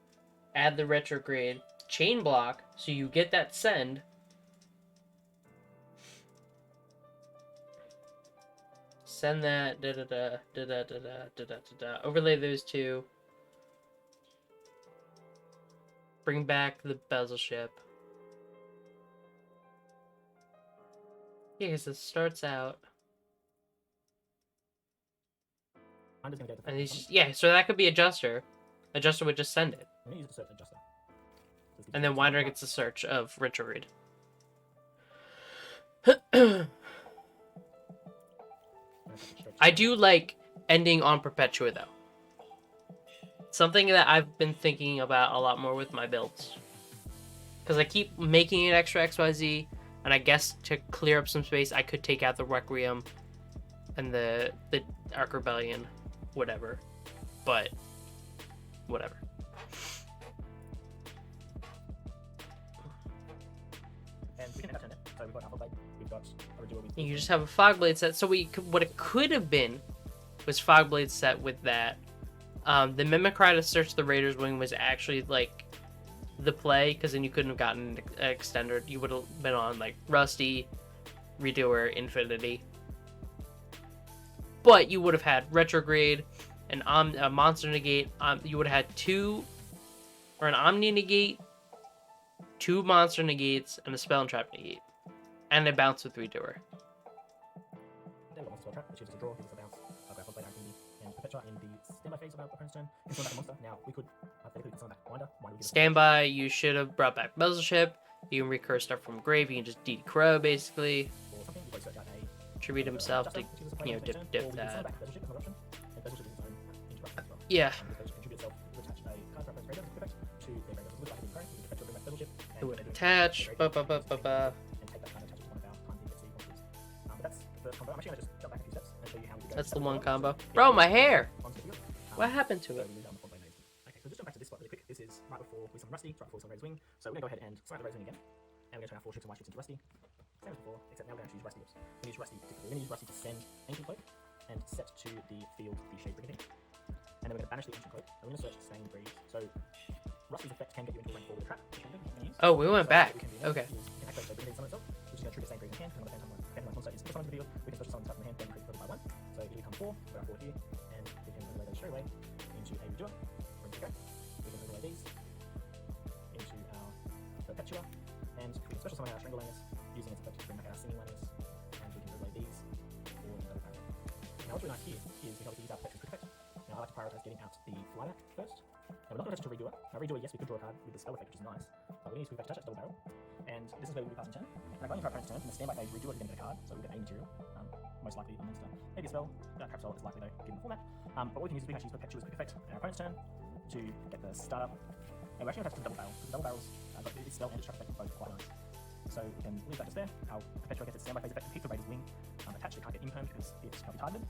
add the Retrograde, chain block, so you get that send. Send that, overlay those 2. Bring back the Bezel Ship. Yeah, because it starts out.
I'm just going to go to
And he's, yeah, so that could be Adjuster. Adjuster would just send it.
I'm going to use the search Adjuster.
And then Winder gets a search of Retrograde. I do like ending on Perpetua, though. Something that I've been thinking about a lot more with my builds. Because I keep making it extra XYZ, and I guess to clear up some space, I could take out the Requiem and the Arc Rebellion, whatever. But, whatever.
So we've got Alpha Blade, we've got a Redoer with...
You just have a Fog Blade set. So what it could have been was Fog Blade set with that. The Mimicry to search the Raider's Wing was actually like the play, because then you couldn't have gotten an extender. You would have been on like Rusty, Redoer, Infinity. But you would have had Retrograde, a Monster Negate. You would have had an Omni Negate, 2 Monster Negates, and a Spell and Trap Negate. And a bounce with Redoer.
Then we've got Monster Trap, which is a draw, gives us a bounce. I've got Blade, and Perpetua in the standby phase of our opponent's turn. You can summon back a monster. Now, we could hypothetically summon back Winder. Winder would give us
Standby, you should have brought back Muzzle Ship. You can recurse stuff from grave. You can just DD Crow, basically.
or something. We've got to search out a
Tribute himself to,
Justice, which is a
you know,
play on
dip
turn, or we can summon
that.
back Bezel Ship as another option. And Bezel Ship is its own interruption as well.
Yeah.
The Bezel Ship contribute itself to attach a card for opponent's graveyard effect to their graveyard. So it looks like a Crow. We can Perpetua bring back Bezel Ship.
It would attach.
And take that card and attach it to one of our time DXC monsters. But that's the first combo. I'm actually going to just jump back a few steps and show you how we go.
That's the
step
one
by
combo.
step.
Bro, my hair!
Onto the field.
What happened to
So
it?
we move down the front by Maze. Okay, so just jump back to this spot really quick. This is right before we summon Rusty, right before we summon Raise Wing. So we're going to go ahead and select the Raise Wing again. And we're going to turn our 4 ships and 1 ships into Rusty. Same as before, except now we're going to use Rusty Whips. We're going to use Rusty particularly. We're going to use Rusty to send Ancient Cloak and set to the field the Shadebringer thing. And then we're going to banish the Ancient Cloak. And we're going to search Stain Breeze. So Rusty's effect can get you into a rank 4 with a trap, which is something we can use.
Oh, we went
So
back.
what we can do now
Okay.
is we can activate the Bring summon itself, which is going to trigger Stain Breeze in hand. And on the same time, depending on monster is put onto the field, we can special summon tap in the hand, then increase the by 1. So here we come 4, we've got our 4 here, and we can overlay those straight away into a Redoer. Ready to go. We can overlay these into our Perpetua, and we can special summon our Stranglelanus using its effect to bring back our Singing Lanus, and we can overlay these for the Double Barrel. Now what's really nice here is we can obviously use our Perpetua's Quick Effect. Now I like to prioritize getting out the Flyback first. Now we're not going to touch it to Redoer. Now Redoer, yes, we could draw a card with the Spell Effect, which is nice, but we're going to use Quick Effect to touch it to Double Barrel. And this is where we'll be passing turn. Now going into our opponent's turn, from the standby phase, Redoer is going to get a card, so we'll get a material, most likely a monster. Maybe a spell, Crap Soul is likely though, given the format. But what we can use is we can actually use Perpetua's Quick Effect in our opponent's turn to get the startup. And we're actually going to attach to the Double Barrel, because the Double Barrel's got this spell and its trap effect are both quite nice. So we can leave that just there. Our Perpetua gets its standby phase effect to keep the Raider's Wing attached. It can't get impermed because it can't be targeted.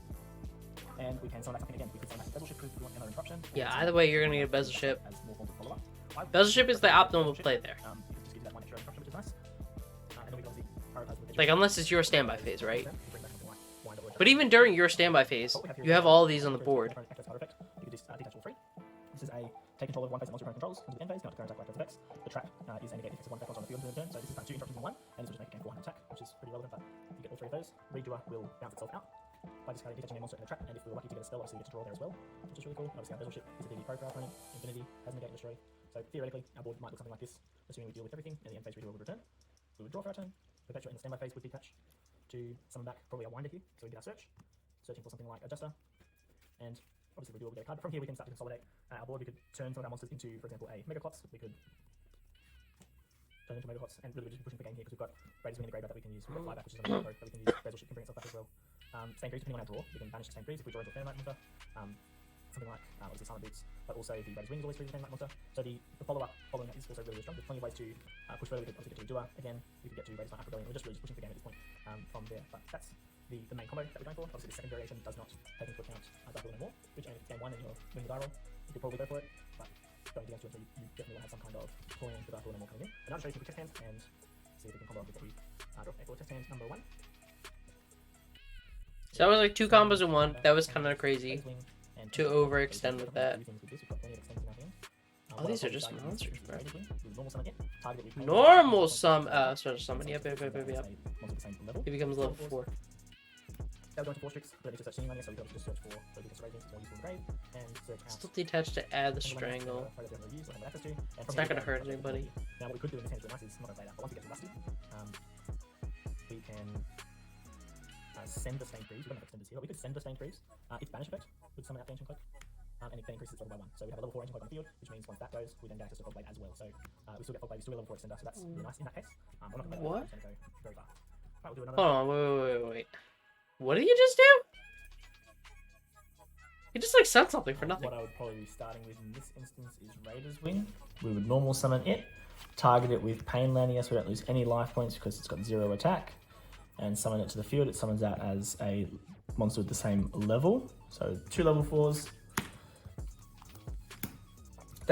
And we can summon back something again. We could summon back Bezel Ship if we want another interruption.
Yeah, either way, you're going to get a Bezel Ship.
As more forms of follow-up.
Bezel Ship is the optimal play there.
It just gives you that one extra interruption, which is nice. And then we can obviously prioritize with
Like, unless it's your standby phase, right?
Bring back something like Winder or
But even during your standby phase, you have all these on the board.
You can just detach all 3. This is a take control of one phase that monster opponent controls. Comes with end phase, not to current attack by effects. The trap is a negate effects of one effect on the field in the turn. So this is like 2 interruptions in 1, and this will just make a game 400 attack, which is pretty relevant. But if you get all 3 of those, Redoer will bounce itself out by discarding detaching a monster in a trap. And if we were lucky to get a spell, obviously we get to draw there as well, which is really cool. Obviously our Bezel Ship is a DD Pro for our opponent. Infinity has negate and destroy. So theoretically, our board might look something like this, assuming we deal with everything. And the end phase Redoer would return. We would draw for our turn. Perpetua in the standby phase would detach to summon back probably a Winder here. So we did our search, searching for something like Adjuster, and obviously Redoer will get a card. But from here we can start to consolidate our board. We could turn some of our monsters into, for example, a Megaclops. We could turn into Megaclops, and really we're just pushing the game here because we've got Raiders Wing in the graveyard that we can use. We've got Flyback, which is another card that we can use. Bezel Ship can bring itself back as well. Stain Breeze, depending on our draw, we can banish Stain Breeze if we draw into a Phantomite monster. Something like obviously Silent Boots, but also the Raiders Wing is always free with a Phantomite monster. So the follow-up following that is also really, really strong. There's plenty of ways to push further. We could obviously get to Redoer again. We could get to Raiders Knight Afro Rebellion. We're just really just pushing the game at this point from there. But that's the main combo that we're going for. Obviously the second variation does not take into account Dark Will no more, which only game 1 and you're winning the die roll, you could probably go for it. But going to game 2 and 3, you definitely will have some kind of pulling the Dark Will no more coming in. But now I'll show you some quick test hands and see if we can combo up with what we draw. For test hand number 1.
So that was like 2 combos in 1. That was kind of crazy to overextend with that. Oh, these are just monsters, bro. Normal special summon. Yep. He becomes level 4.
Now we're going to 4 tricks. We don't need to search Singing Lanus, so we can just search for Focus Raising, it's more useful in grave, and search out.
Still detached to add the strangle. It's not going to hurt anybody.
Now what we could do in this hand is really nice is, I'm not going to play that, but once we get to Rusty, we can send the Stain Breeze. We don't have extenders here, but we could send the Stain Breeze. Its banish effect would summon out the Ancient Cloak, and it then increases its level by 1. So we have a level 4 Ancient Cloak on the field, which means once that goes, we then get access to Fogblade as well. So we still get Fogblade, we still get level 4 extender, so that's really nice in that case. We're not going to play that, it's going to go very far. Right, we'll do another.
Hold on, wait. What did you just do? You just like said something for nothing.
What I would probably be starting with in this instance is Raiders Wing. We would normal summon it, target it with Pain Lanier so we don't lose any life points because it's got 0 attack, and summon it to the field. It summons out as a monster with the same level, so 2 level 4s.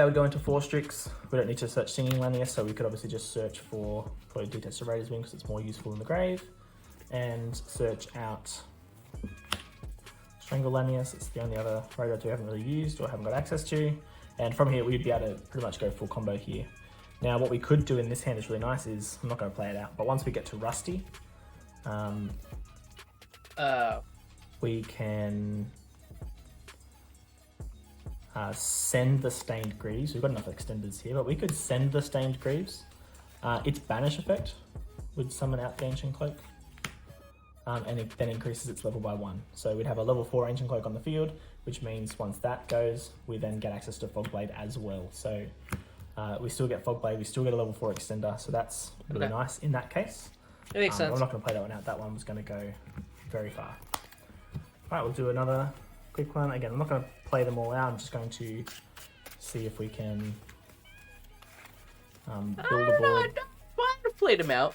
that would go into 4 Strix. We don't need to search Singing Lanius, so we could obviously just search for probably Detest Raider's Wing because it's more useful in the grave, and search out Strangle Lanius. It's the only other Raider we haven't really used or haven't got access to. And from here, we'd be able to pretty much go full combo here. Now, what we could do in this hand is really nice is, I'm not going to play it out, but once we get to Rusty, we can send the Stained Greaves. We've got enough extenders here, but we could send the Stained Greaves. Its Banish effect would summon out the Ancient Cloak, and it then increases its level by 1. So we'd have a level 4 Ancient Cloak on the field, which means once that goes, we then get access to Fogblade as well. So we still get Fogblade, we still get a level 4 extender, so that's really nice in that case.
It makes sense.
I'm not going to play that one out. That one was going to go very far. Alright, we'll do another quick one. Again, I'm not going to play them all out. I'm just going to see if we can build a board.
I have played them out.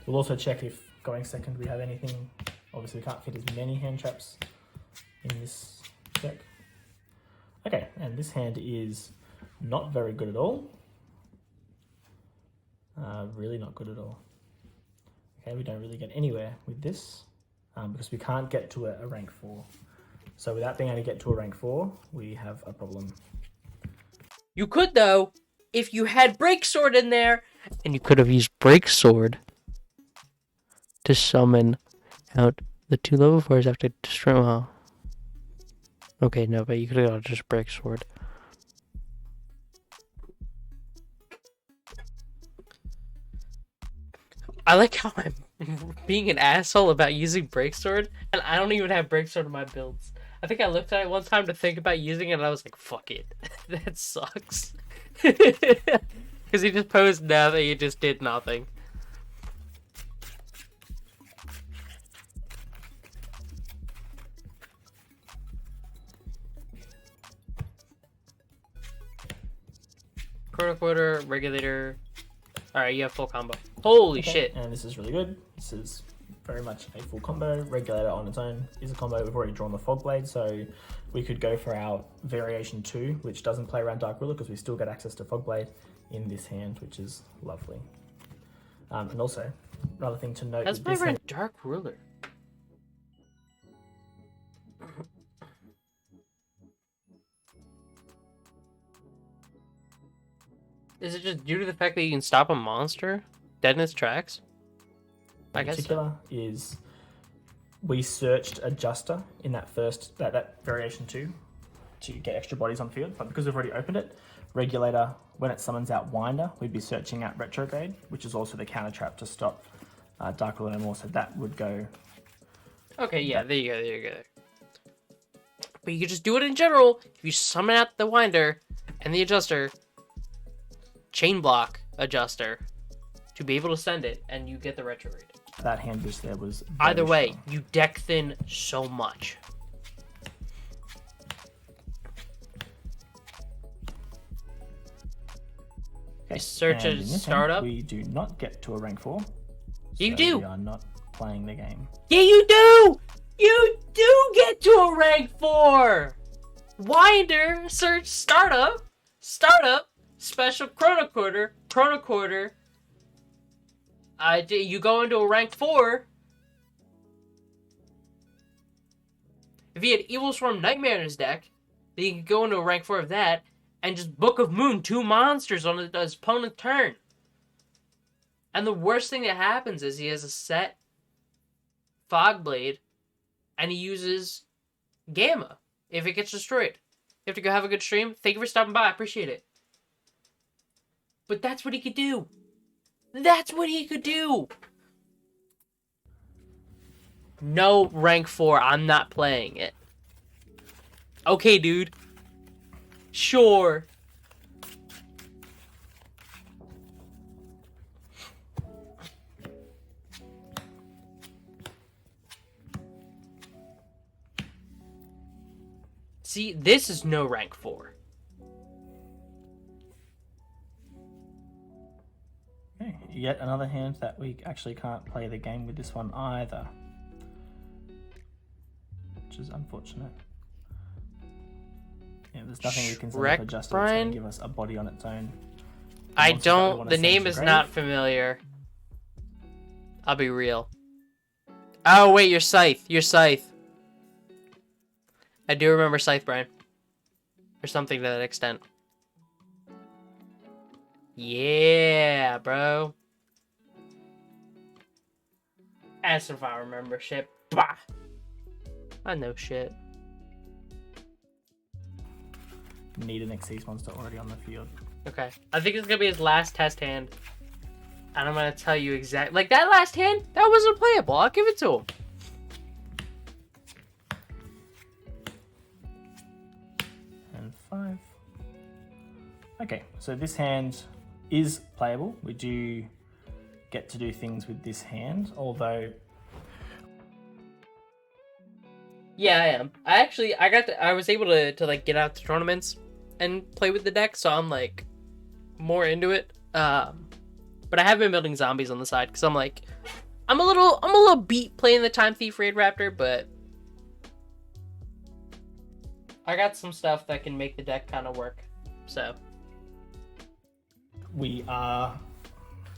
We'll also check if going second we have anything. Obviously, we can't fit as many hand traps in this deck. Okay, and this hand is not very good at all. Really not good at all. Okay, we don't really get anywhere with this because we can't get to a rank 4. So without being able to get to a rank 4, we have a problem.
You could, though, if you had Break Sword in there, and you could have used Break Sword to summon out the 2 level 4s after destroy. Well, okay, no, but you could have just Break Sword. I like how I'm being an asshole about using Break Sword, and I don't even have Break Sword in my builds. I think I looked at it one time to think about using it, and I was like, fuck it. That sucks. Because he just posed nothing, he just did nothing. Chrono Quarter, Regulator. Alright, you have full combo. Holy shit.
And this is really good. This is very much a full combo. Regulator on its own is a combo. We've already drawn the Fogblade, so we could go for our Variation 2, which doesn't play around Dark Ruler because we still get access to Fogblade in this hand, which is lovely. And also, another thing to note
That's
is
play
this
around
hand...
Dark Ruler. Is it just due to the fact that you can stop a monster dead in its tracks? I guess
particular is we searched Adjuster in that first that Variation 2 to get extra bodies on field, but because we've already opened it, Regulator, when it summons out Winder, we'd be searching out Retrograde, which is also the counter trap to stop Dark Ruler no more, so that would go...
Okay, yeah, there you go. But you could just do it in general. If you summon out the Winder and the Adjuster, chain block Adjuster to be able to send it, and you get the Retrograde.
That hand boost there was
either way,
strong.
you deck thin so much.
Okay.
Search a startup.
We do not get to a rank 4.
You
so
do.
We are not playing the game.
Yeah, you do. You do get to a rank 4. Winder, search startup, special Chrono Quarter. You go into a rank 4. If he had Evil Swarm Nightmare in his deck, then he could go into a rank 4 of that, and just Book of Moon 2 monsters on his opponent's turn. And the worst thing that happens is he has a set Fogblade, and he uses Gamma if it gets destroyed. You have to go have a good stream. Thank you for stopping by. I appreciate it. But that's what he could do. That's what he could do. No rank 4. I'm not playing it. Okay, dude. Sure. See, this is no rank 4.
Okay, yet another hand that we actually can't play the game with this one either, which is unfortunate. Yeah, there's nothing we can set
Shrek,
up adjust. It's
Brian?
going to give us a body on its own.
I
monsters that we
don't.
wanna
The
send
name
to
is
grave.
not familiar. I'll be real. Oh wait, you're Scythe. You're Scythe. I do remember Scythe, Brian. Or something to that extent. Yeah, bro. As if I remember shit. Bah. I know shit.
Need an Xyz monster already on the field.
Okay. I think it's gonna be his last test hand. And I'm gonna tell you exactly. Like, that last hand, that wasn't playable. I'll give it to him.
And 5. Okay, so this hand is playable. We do get to do things with this hand, although
Yeah, I am. I was able to like get out to tournaments and play with the deck, so I'm like more into it. But I have been building zombies on the side because I'm a little beat playing the Time Thief Raid Raptor, but I got some stuff that can make the deck kind of work. So
we are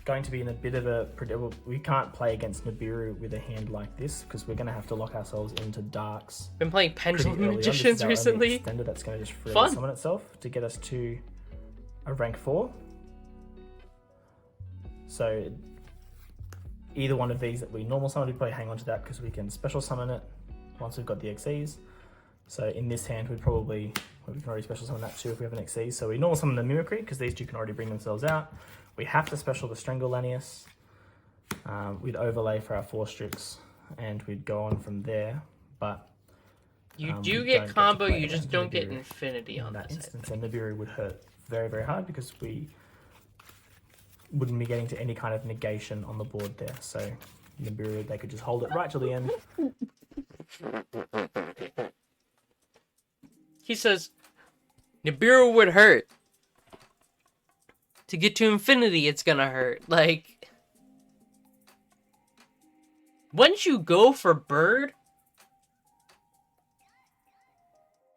going to be in a bit of a predictable. We can't play against Nibiru with a hand like this because we're going to have to lock ourselves into darks.
been playing
pretty
Pendulum
early on.
Magicians
This is our only
recently.
extender that's going to just freely
Fun.
summon itself to get us to a rank 4. So either one of these that we normal summon, we probably hang on to that because we can special summon it once we've got the Xyz. So in this hand, we can already special summon that too if we have an Xyz. So we normal summon the Mimicry because these two can already bring themselves out. We have to special the Strangle Lanius. We'd overlay for our 4 Strix and we'd go on from there. But
You
we
do
don't
get combo,
to play
you just
against
don't get
Nibiru
infinity
in
on
that
this.
instance. And Nibiru would hurt very, very hard because we wouldn't be getting to any kind of negation on the board there. So Nibiru, they could just hold it right till the end.
He says, Nibiru would hurt. To get to infinity, it's gonna hurt. Like, once you go for bird,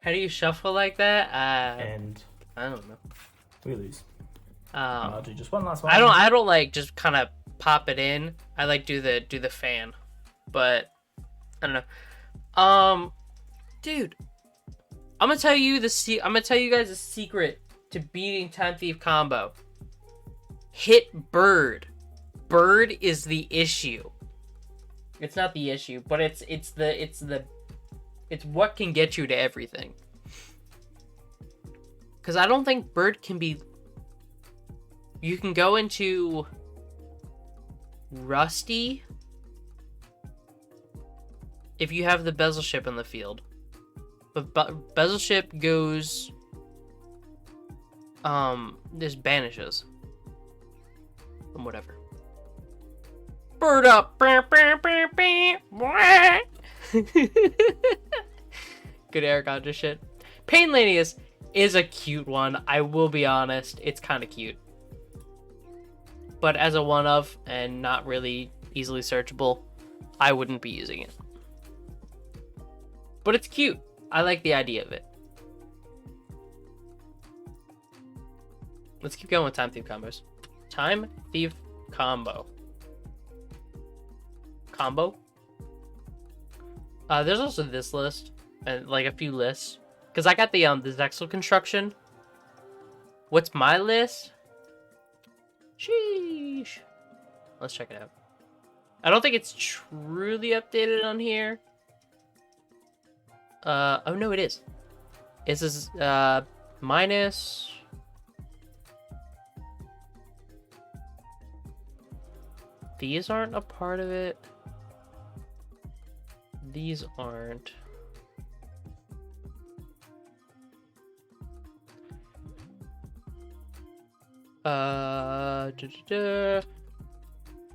how do you shuffle like that?
And
I don't know.
we lose. I'll do just one last one.
I don't like just kind of pop it in. I like do the fan, but I don't know. Dude, I'm gonna tell you guys a secret to beating Time Thief combo. Hit bird. Bird is the issue. It's not the issue, but it's what can get you to everything. Cause I don't think bird can be. You can go into Rusty if you have the Bezel Ship in the field. But Bezel Ship goes just banishes. And whatever. Bird up. Good Eric Andre shit. Painlanius is a cute one. I will be honest. It's kind of cute. But as a one of and not really easily searchable, I wouldn't be using it. But it's cute. I like the idea of it. Let's keep going with Time Thief combos. Time Thief combo. There's also this list and like a few lists because I got the Zexal construction. What's my list? Sheesh. Let's check it out. I don't think it's truly updated on here. Oh no, it is. It says minus. These aren't a part of it. These aren't.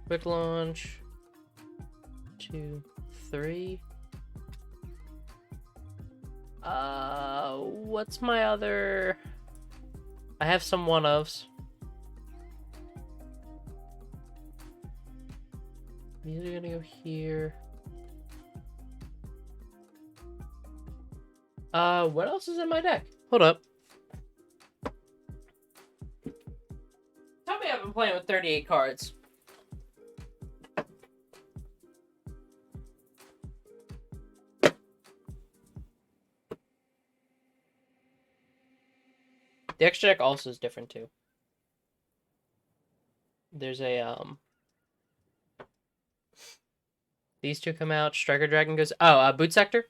Quick launch. 2, 3. What's my other? I have some one-ofs. These are gonna go here. What else is in my deck? Hold up. Tell me I've been playing with 38 cards. The extra deck also is different too. There's a these two come out. Striker Dragon goes. Oh, Boot Sector.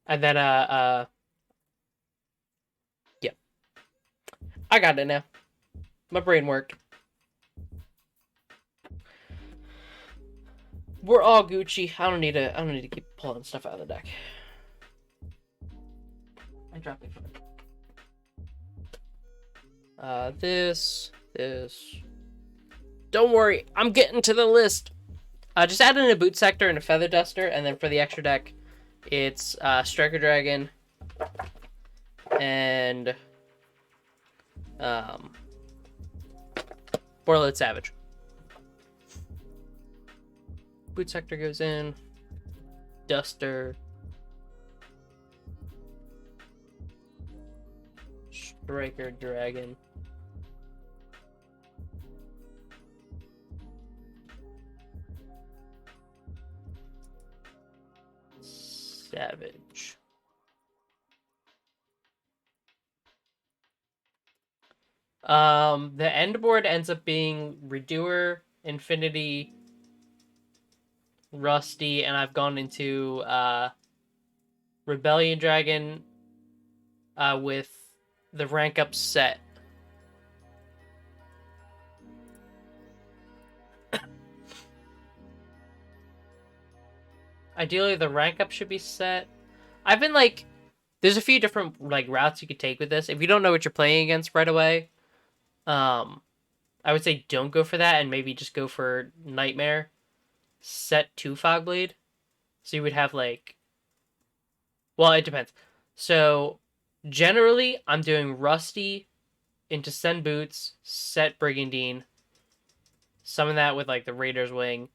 And then yeah. I got it now. My brain worked. We're all Gucci. I don't need to keep pulling stuff out of the deck. I dropped it. This. Don't worry, I'm getting to the list. Just add in a Boot Sector and a Feather Duster, and then for the extra deck, it's Striker Dragon and Borlet Savage. Boot Sector goes in. Duster. Striker Dragon. Savage. The end board ends up being Redoer, Infinity, Rusty, and I've gone into Rebellion Dragon with the rank up set. Ideally, the rank up should be set. I've been like, there's a few different like routes you could take with this. If you don't know what you're playing against right away, I would say don't go for that and maybe just go for Nightmare. Set 2 Fogblade. So you would have like, well, it depends. So generally, I'm doing Rusty into Send Boots, set Brigandine, summon that with like the Raider's Wing.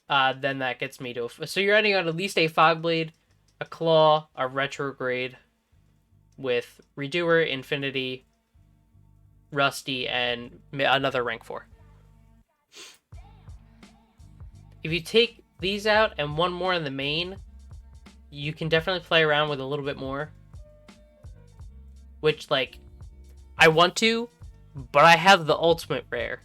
Then that gets me to so you're adding on at least a Fogblade, a Claw, a Retrograde, with Redoer, Infinity, Rusty, and another rank 4. If you take these out and one more in the main, you can definitely play around with a little bit more. Which, like, I want to, but I have the ultimate rare.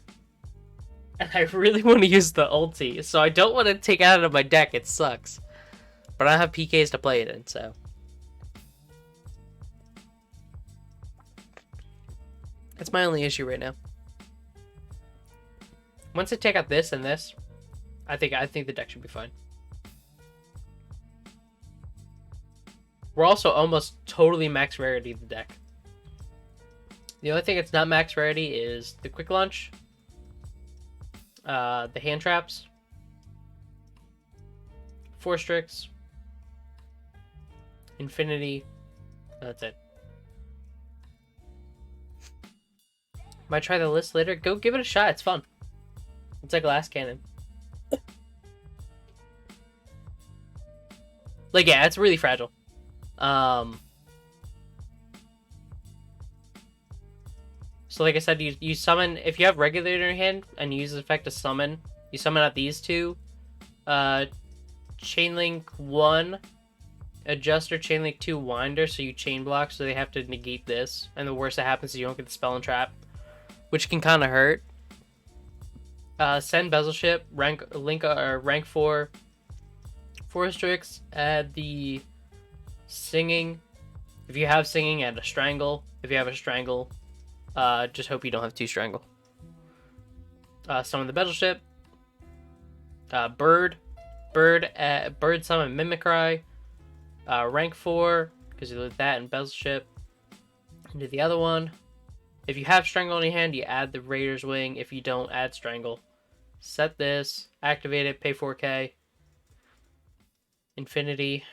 And I really want to use the ulti, so I don't want to take it out of my deck, it sucks. But I have PKs to play it in, so. That's my only issue right now. Once I take out this and this, I think the deck should be fine. We're also almost totally max rarity the deck. The only thing that's not max rarity is the quick launch, the hand traps, 4 Strix, Infinity. That's it. Might try the list later. Go give it a shot. It's fun. It's like Glass Cannon. Like, yeah, it's really fragile. So like I said, you summon, if you have Regulator in your hand and you use the effect to summon, you summon out these two. Chainlink 1, Adjuster, Chainlink 2, Winder, so you chain block, so they have to negate this. And the worst that happens is you don't get the spell and trap, which can kind of hurt. Send Bezel Ship, rank 4, 4 Strix, add the Singing. If you have Singing, add a Strangle. If you have a Strangle, just hope you don't have 2 Strangle. Summon the Bezel Ship. Bird summon Mimicry. Rank 4, because you did that and Bezel Ship. And do the other one. If you have Strangle in your hand, you add the Raider's Wing. If you don't, add Strangle. Set this, activate it, pay 4K. Infinity.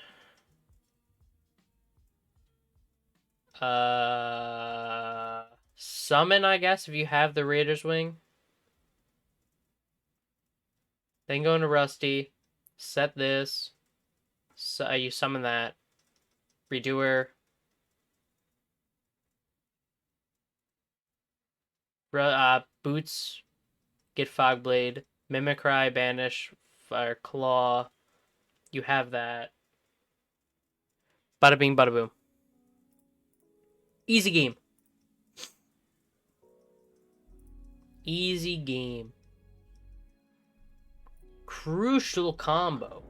Summon, I guess, if you have the Raider's Wing. Then go into Rusty. Set this. So you summon that. Redoer. Boots, get Fogblade, Mimicry, Banish, Fire Claw. You have that. Bada bing, bada boom. Easy game. Easy game. Crucial combo.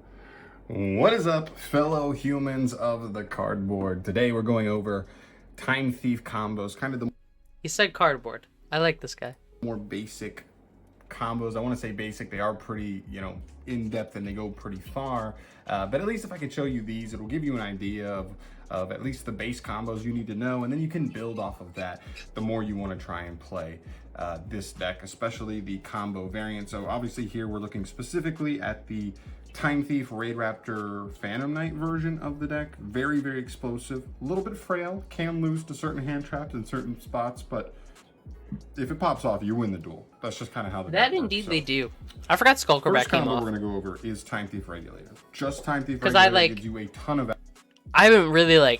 What is up, fellow humans of the cardboard? Today we're going over Time Thief combos, kind of the
He said cardboard. I like this guy.
more basic combos. I want to say basic, they are pretty, in-depth and they go pretty far. But at least if I could show you these, it'll give you an idea of at least the base combos you need to know, and then you can build off of that the more you want to try and play this deck, especially the combo variant. So obviously here we're looking specifically at the Time Thief, Raid Raptor, Phantom Knight version of the deck. Very, very explosive, a little bit frail, can lose to certain hand traps in certain spots, but if it pops off, you win the duel. That's just kind of how the
That
deck
indeed
works.
they do. I forgot Skullcrobat
First
came
combo
off.
we're going to go over is Time Thief Regulator. Just Time Thief
'Cause I,
Regulator
like-
gives you a ton of...
I haven't really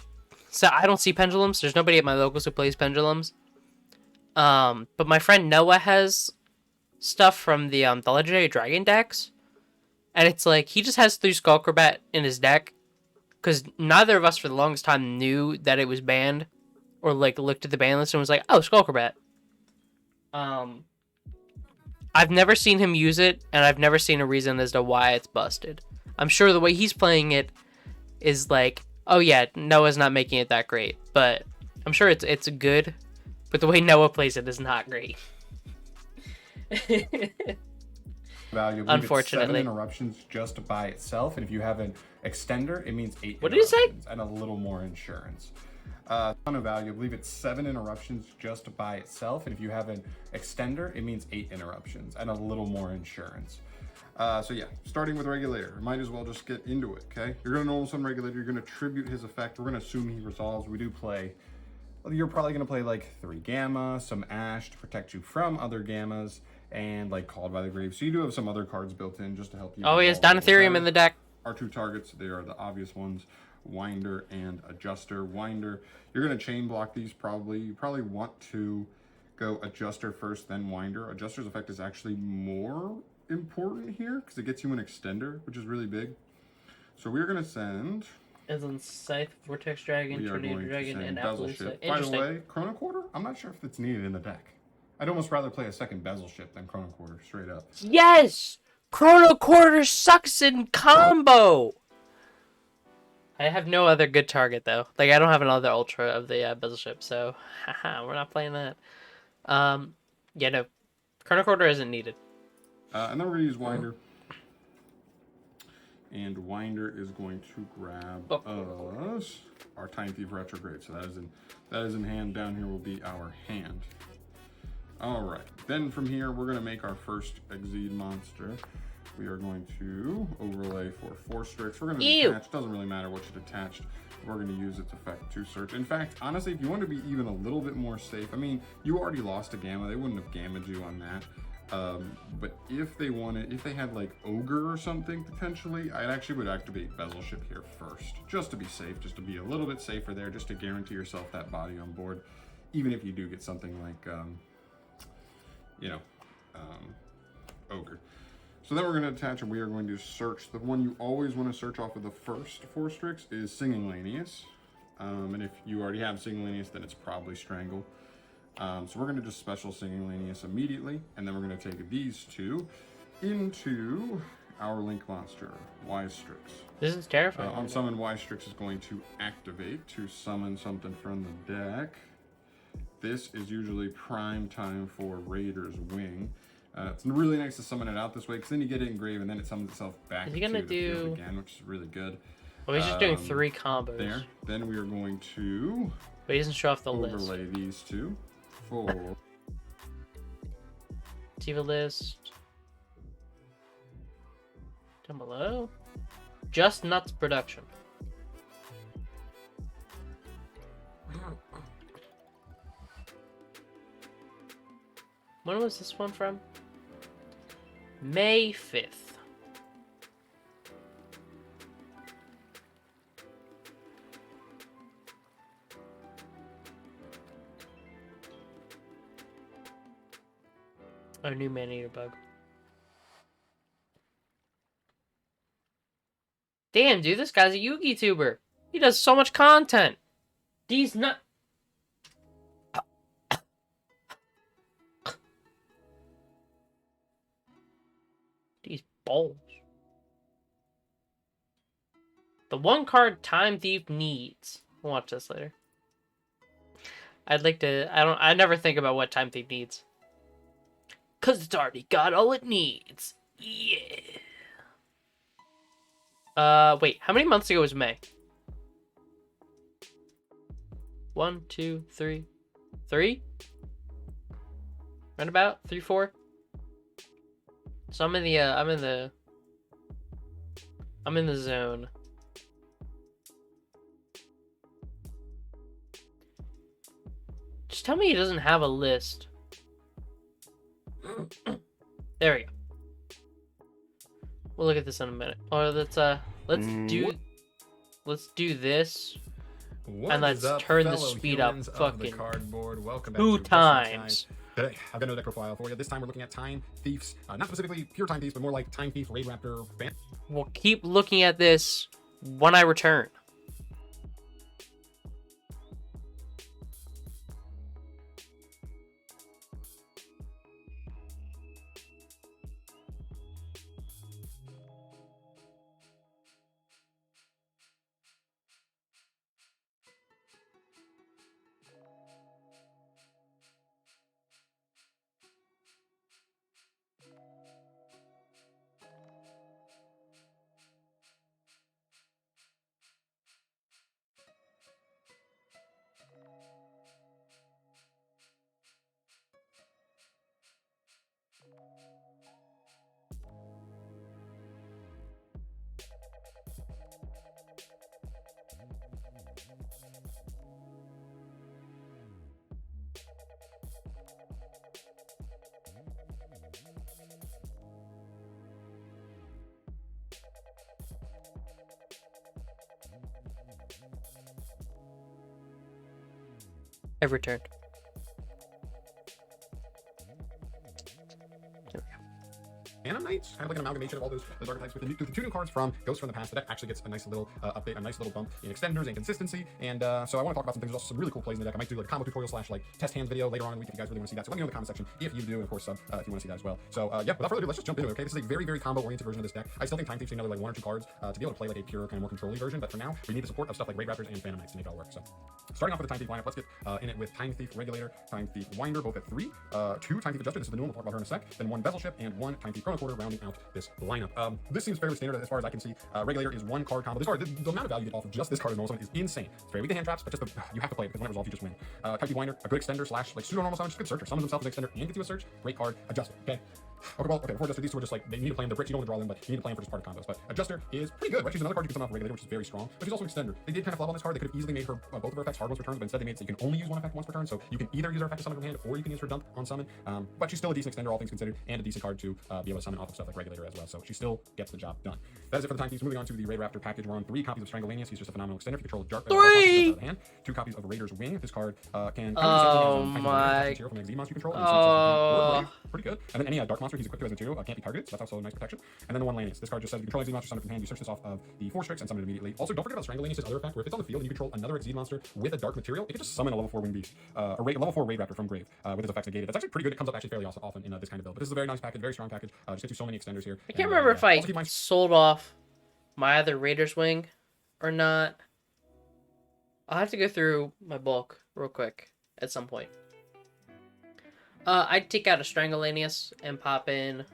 so I don't see pendulums. There's nobody at my locals who plays pendulums. But my friend Noah has stuff from the Legendary Dragon decks, and it's like he just has 3 Skullcrobat in his deck, because neither of us for the longest time knew that it was banned, or looked at the ban list and was like, oh, Skullcrobat. I've never seen him use it, and I've never seen a reason as to why it's busted. I'm sure the way he's playing it is like, oh yeah, Noah's not making it that great, but I'm sure it's good, but the way Noah plays it is not great.
value.
Unfortunately.
7 interruptions just by itself, and if you have an extender, it means 8
What did he say?
interruptions and a little more insurance. Ton of value. I believe it's 7 interruptions just by itself, and if you have an extender, it means 8 interruptions and a little more insurance. So yeah, starting with Regulator, might as well just get into it, okay? You're gonna normal summon Regulator, you're gonna tribute his effect, we're gonna assume he resolves. We do play, you're probably gonna play like 3 Gamma, some Ash to protect you from other Gammas, and like Called by the Grave. So you do have some other cards built in just to help you.
Oh, he has
resolve
Donatherium in the deck.
Our 2 targets, they are the obvious ones, Winder and Adjuster. Winder, you're gonna chain block these probably. You probably want to go Adjuster first, then Winder. Adjuster's effect is actually more important here because it gets you an extender, which is really big. So we're gonna send.
As in Scythe, Vortex Dragon,
We are
Tornado
going to
Dragon,
send
and
Bezel
Appaloosa.
Ship. By the
Interesting.
way, Chrono Quarter, I'm not sure if it's needed in the deck. I'd almost rather play a second Bezel Ship than Chrono Quarter, straight up.
Yes! Chrono Quarter sucks in combo! I have no other good target, though. I don't have another Ultra of the Bezel Ship, so haha, we're not playing that. Yeah, no. Chrono Quarter isn't needed.
And then we're gonna use Winder. And Winder is going to grab us our Time Thief Retrograde. So that is in hand. Down here will be our hand. All right. Then from here, we're gonna make our first Exceed monster. We are going to overlay for 4 Strix. We're gonna detach. Doesn't really matter what you detached. We're gonna use its effect to search. In fact, honestly, if you want to be even a little bit more safe, I mean, you already lost a Gamma. They wouldn't have gammaed you on that. But if they had like Ogre or something potentially, I actually would activate Bezel Ship here first, just to be safe, just to be a little bit safer there, just to guarantee yourself that body on board, even if you do get something like, Ogre. So then we're going to attach and we are going to search. The one you always want to search off of the first 4 Strix is Singing Lanius. And if you already have Singing Lanius, then it's probably Strangle. So we're going to just special Singing Lanius immediately, and then we're going to take these 2 into our Link monster, Wise Strix.
This is terrifying.
On summon, Wise Strix is going to activate to summon something from the deck. This is usually prime time for Raider's Wing. It's really nice to summon it out this way, because then you get it engraved, and then it summons itself back
Is he gonna
to the field
do...
again, which is really good.
Well, he's just doing 3 combos.
There. Then we are going to
But he doesn't show off the list.
overlay these 2 for...
Tiva list. Down below. Just Nuts production. When was this one from? May 5th. A new man-eater bug. Damn, dude, this guy's a Yugi tuber. He does so much content. These nut. These balls. The one card Time Thief needs. We'll watch this later. I'd like to. I never think about what Time Thief needs. Cause it's already got all it needs. Yeah. Wait, how many months ago was May? 1, 2, 3. 3? Roundabout? 3, 4? So I'm in the zone. Just tell me he doesn't have a list. There we go. We'll look at this in a minute. Or let's do this. And let's turn the speed up fucking 2 times.
Today, I've got another deck profile for you. This time we're looking at Time Thieves. Not specifically pure Time Thieves, but more like Time Thief, Raid Raptor, fan.
We'll keep looking at this when I return. I've returned.
Phantom Knights, kind of like an amalgamation of all those archetypes with the 2 new cards from Ghosts from the Past. The deck actually gets a nice little update, a nice little bump in extenders and consistency. And so I want to talk about some things. There's also some really cool plays in the deck. I might do like a combo tutorial / like test hands video later on in the week if you guys really want to see that. So let me know in the comment section if you do, and of course if you want to see that as well. So yeah, without further ado, let's just jump into it. Okay, this is a very, very combo-oriented version of this deck. I still think Time Thieves need another like 1 or 2 cards to be able to play like a pure kind of more control-y version. But for now, we need the support of stuff like Raid Raptors and Phantom Knights to make it all work. So starting off with the Time Thief lineup, let's get in it with Time Thief Regulator, Time Thief Winder, both at 3, 2 Time Thief Adjuster. This is the new one. We'll talk about her in a sec. Then 1 Bezel Ship and 1 Time Thief Chrono Quarter, rounding out this lineup. This seems fairly standard as far as I can see. Regulator is 1 card combo. This card, the amount of value you get off of just this card as normal summon is insane. It's very weak to hand traps, but just you have to play it because when it resolves, you just win. Time Thief Winder, a good extender / like pseudo normal summon, just a good searcher. Summons himself as an extender and gets you a search. Great card. Adjuster. Okay. Okay, well, okay, before Adjuster, these 2 are just like, they need to play them. The bricks, you don't want to draw them, but you need to play them for just part of combos. But Adjuster is pretty good, right? She's another card you can summon off Regulator, which is very strong, but she's also an extender. They did kind of flub on this card. They could have easily made her both of her effects hard once per turn, but instead they made it so you can only use 1 effect once per turn, so you can either use her effect to summon from hand, or you can use her dump on summon. But she's still a decent extender, all things considered, and a decent card to be able to summon off of stuff like Regulator as well, so she still gets the job done. That is it for the Time Thieves. Moving on to the Raid Raptor package, we're on 3 copies of Strangulanius. He's just a phenomenal extender. If you control Dark,
3!
hand. 2 copies of Raider's Wing. This card can
oh my
from an XD monster you control. Pretty good. And then any Dark monster he's equipped to as material can't be targeted, so that's also a nice protection. And then the 1 Lanius. This card just says if you control XD monster summon from hand, you search this off of the 4 tricks and summon it immediately. Also, don't forget about Strangulanius' other effect, where if it's on the field and you control another XD monster with a dark material, it can just summon a level 4 winged beast, a level 4 Raid Raptor from grave with his effects negated. That's actually pretty good. It comes up actually fairly often in this kind of build. But this is a very nice package, very strong package. Just gets you so many extenders here.
I can't remember if I sold off my other Raider's Wing or not. I'll have to go through my bulk real quick at some point. I'd take out a Strangulanius and pop in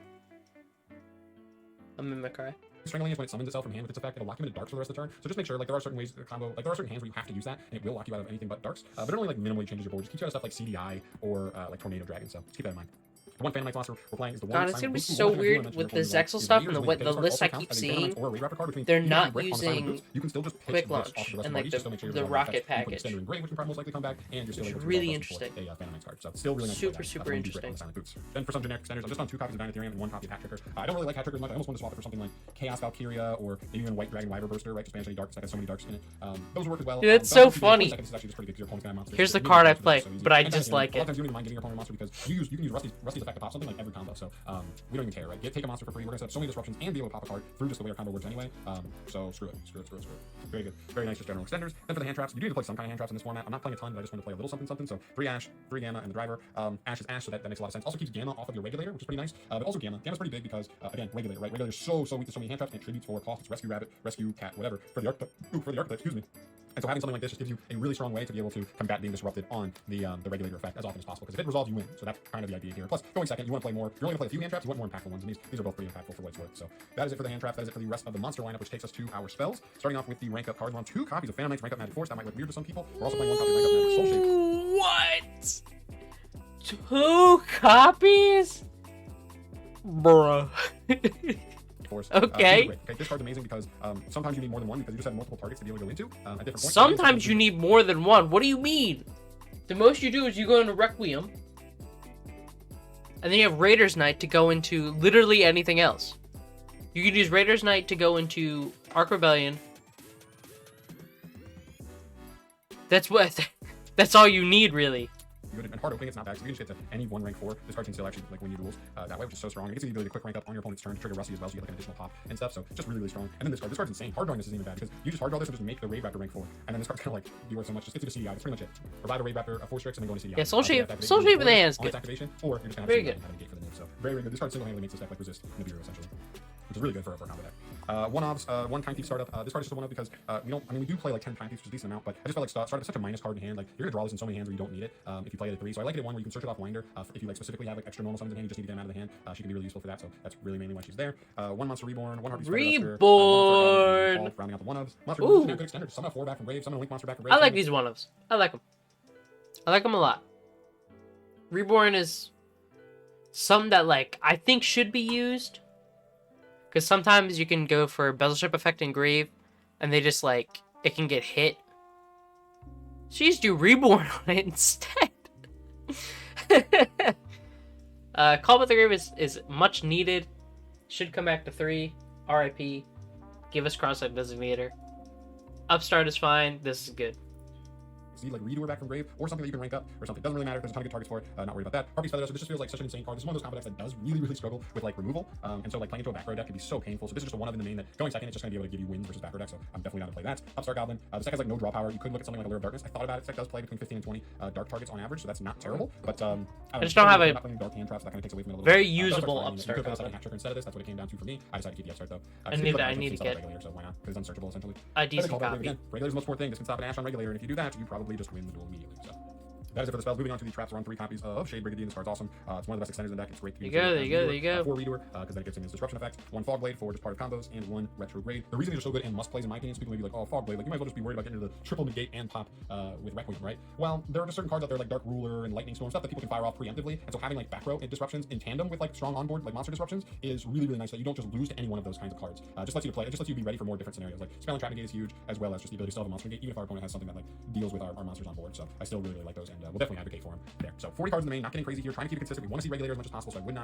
a Mimicry.
Strangulanius, when it summons itself from hand with its effect, it'll lock him into darks for the rest of the turn. So just make sure, like, there are certain ways to combo, like, there are certain hands where you have to use that, and it will lock you out of anything but darks. But it only, like, minimally changes your board. Just keeps you out of stuff like CDI or, like, Tornado Dragon. So just keep that in mind. The 1 Phantom Knight monster we're playing is the 1.
God, it's gonna be so weird with the Zexal stuff and the list I keep seeing. They're not using Quick Launch and like the rocket package. It's really interesting. Super interesting.
Then for some generic extenders, I'm just on 2 copies of Dynetherium and 1 copy of Hat Tricker. I don't really like Hat Tricker much. I almost want to swap it for something like Chaos Valkyria or maybe even White Dragon Wyver Burster, right? Just banish any darks. That has so many darks in it. Those work as well.
Dude, it's so funny. Here's the card I play, but I dislike it.
A lot of times you don't even mind getting your opponent monster because you can use Rusty's effect to pop something like every combo. So we don't even care, right? Take a monster for free. We're gonna set up so many disruptions and be able to pop a card through just the way our combo works anyway. So screw it. Very good. Very nice, just general extenders. Then for the hand traps, you do need to play some kind of hand traps in this format. I'm not playing a ton, but I just want to play a little something. So 3 Ash, 3 Gamma, and the driver. Ash is Ash, so that makes a lot of sense. Also keeps Gamma off of your regulator, which is pretty nice. But also Gamma's pretty big because again, regulator, right? Regulator's so weak to so many hand traps and tributes for cost. It's rescue rabbit, rescue cat, whatever for the archetype. Excuse me. And so having something like this just gives you a really strong way to be able to combat being disrupted on the regulator effect as often as possible. Because if it resolves, you win. So that's kind of the idea here. Plus, going second, you want to play more. You're only going to play a few hand traps. You want more impactful ones, and these are both pretty impactful for what it's worth. So that is it for the hand traps. That is it for the rest of the monster lineup, which takes us to our spells. Starting off with the rank up cards. We're on 2 copies of Phantom Knight's Rank Up Magic Force. That might look weird to some people. We're also playing 1 copy of Rank Up Magic Soul Shape.
What? 2 copies? Bruh.
Force.
Okay.
This card's amazing because sometimes you need more than one because you just have multiple targets to be able to go into at different points.
Sometimes you need more than one. What do you mean? The most you do is you go into Requiem, and then you have Raider's Knight to go into literally anything else. You could use Raider's Knight to go into Arc Rebellion. That's what. That's all you need, really.
And hard opening, it's not bad. So you can just get to any 1 rank 4. This card can still actually like win you duels that way, which is so strong. It gives you the ability to quick rank up on your opponent's turn to trigger Rusty as well, so you get like an additional pop and stuff. So just really strong. And then this card's insane. Hard drawing this isn't even bad because you just hard draw this and just make the Raid Raptor rank 4. And then this card's gonna like be worth so much. Just gets you to CDI. That's pretty much it. Provide a Raid Raptor, a 4 strikes, and then go into CDI.
Yeah, Soul Shape in the hands.
On its activation, or you're just gonna have to negate for the move. So very good. This card single-handedly makes this deck like resist Nibiru essentially, which is really good for a combo deck. 1 obs, 1 Time Thief startup. This card is just a 1 up because we do play like 10 Time Thieves, which is a decent amount, but I just felt like startup is such a minus card in hand. Like you're gonna draw this in so many hands where you don't need it if you play it at 3. So I like it at 1 where you can search it off Winder. If you like specifically have like extra normal summons in hand, you just need to get them out of the hand. She can be really useful for that. So that's really mainly why she's there. 1 Monster Reborn, 1 Heartbeat
Reborn.
Rounding out the 1 obs. Monster Reborn, good extender. Summon a 4 back from grave. Summon a Link Monster back from grave.
I like these 1 ups. I like them a lot. Reborn is something that like I think should be used. Because sometimes you can go for Bezelship effect in Grave, and they just, like, it can get hit. So you just do Reborn on it instead. Call with the Grave is much needed. Should come back to 3. RIP. Give us Cross-Site Designator. Upstart is fine. This is good.
See, like Redoer back from grave, or something that you can rank up, or something. Doesn't really matter because there's a ton of good targets for it. Not worried about that. Harpy's Feather, so this just feels like such an insane card. This is one of those combo decks that does really struggle with like removal. And so like playing into a back row deck can be so painful. So this is just a 1 of in the main that going second, it's just gonna be able to give you wins versus back row deck. So I'm definitely not to play that. Upstart Goblin. This deck has like no draw power. You could look at something like Allure of Darkness. I thought about it. This deck does play between 15 and 20 dark targets on average, so that's not terrible. But I
just don't have a
dark hand traps, so that kind of takes away from it a little
very
bit.
usable
You
Upstart.
could put a Hat Tricker instead of this. That's what it came down to for me. I decided to keep the Upstart though.
I need to get
Regulator, so why not? Because it's unsearchable essentially.
A decent copy.
Again, Regulator's the most important thing. This can stop an Ash on Regulator, and if you do that, you probably just win the duel immediately. So. That is it for the spells. Moving on to the traps, we're on 3 copies of Shade Brigadier. This card's awesome. It's one of the best extenders in the deck. It's great to use.
There you go.
4 Redoer, because then it gives him his disruption effect. 1 Fog Blade for just part of combos, and 1 Retrograde. The reason these are so good and must plays, in my opinion, is people may be like, oh, Fog Blade, like you might as well just be worried about getting into the triple negate and pop with Requiem, right? Well, there are just certain cards out there like Dark Ruler and Lightning Storm, stuff that people can fire off preemptively, and so having like back row disruptions in tandem with like strong onboard like monster disruptions is really nice. That you don't just lose to any one of those kinds of cards. Just lets you play. It just lets you be ready for more different scenarios. Like Spell and Trap Negate is huge, as well as just the ability to still have a monster negate, even if our opponent has something that like deals with our monsters on board. So I still really like those, and we'll definitely advocate for them there. So 40 cards in the main, not getting crazy here, trying to keep it consistent. We want to see Regulator as much as possible, so I would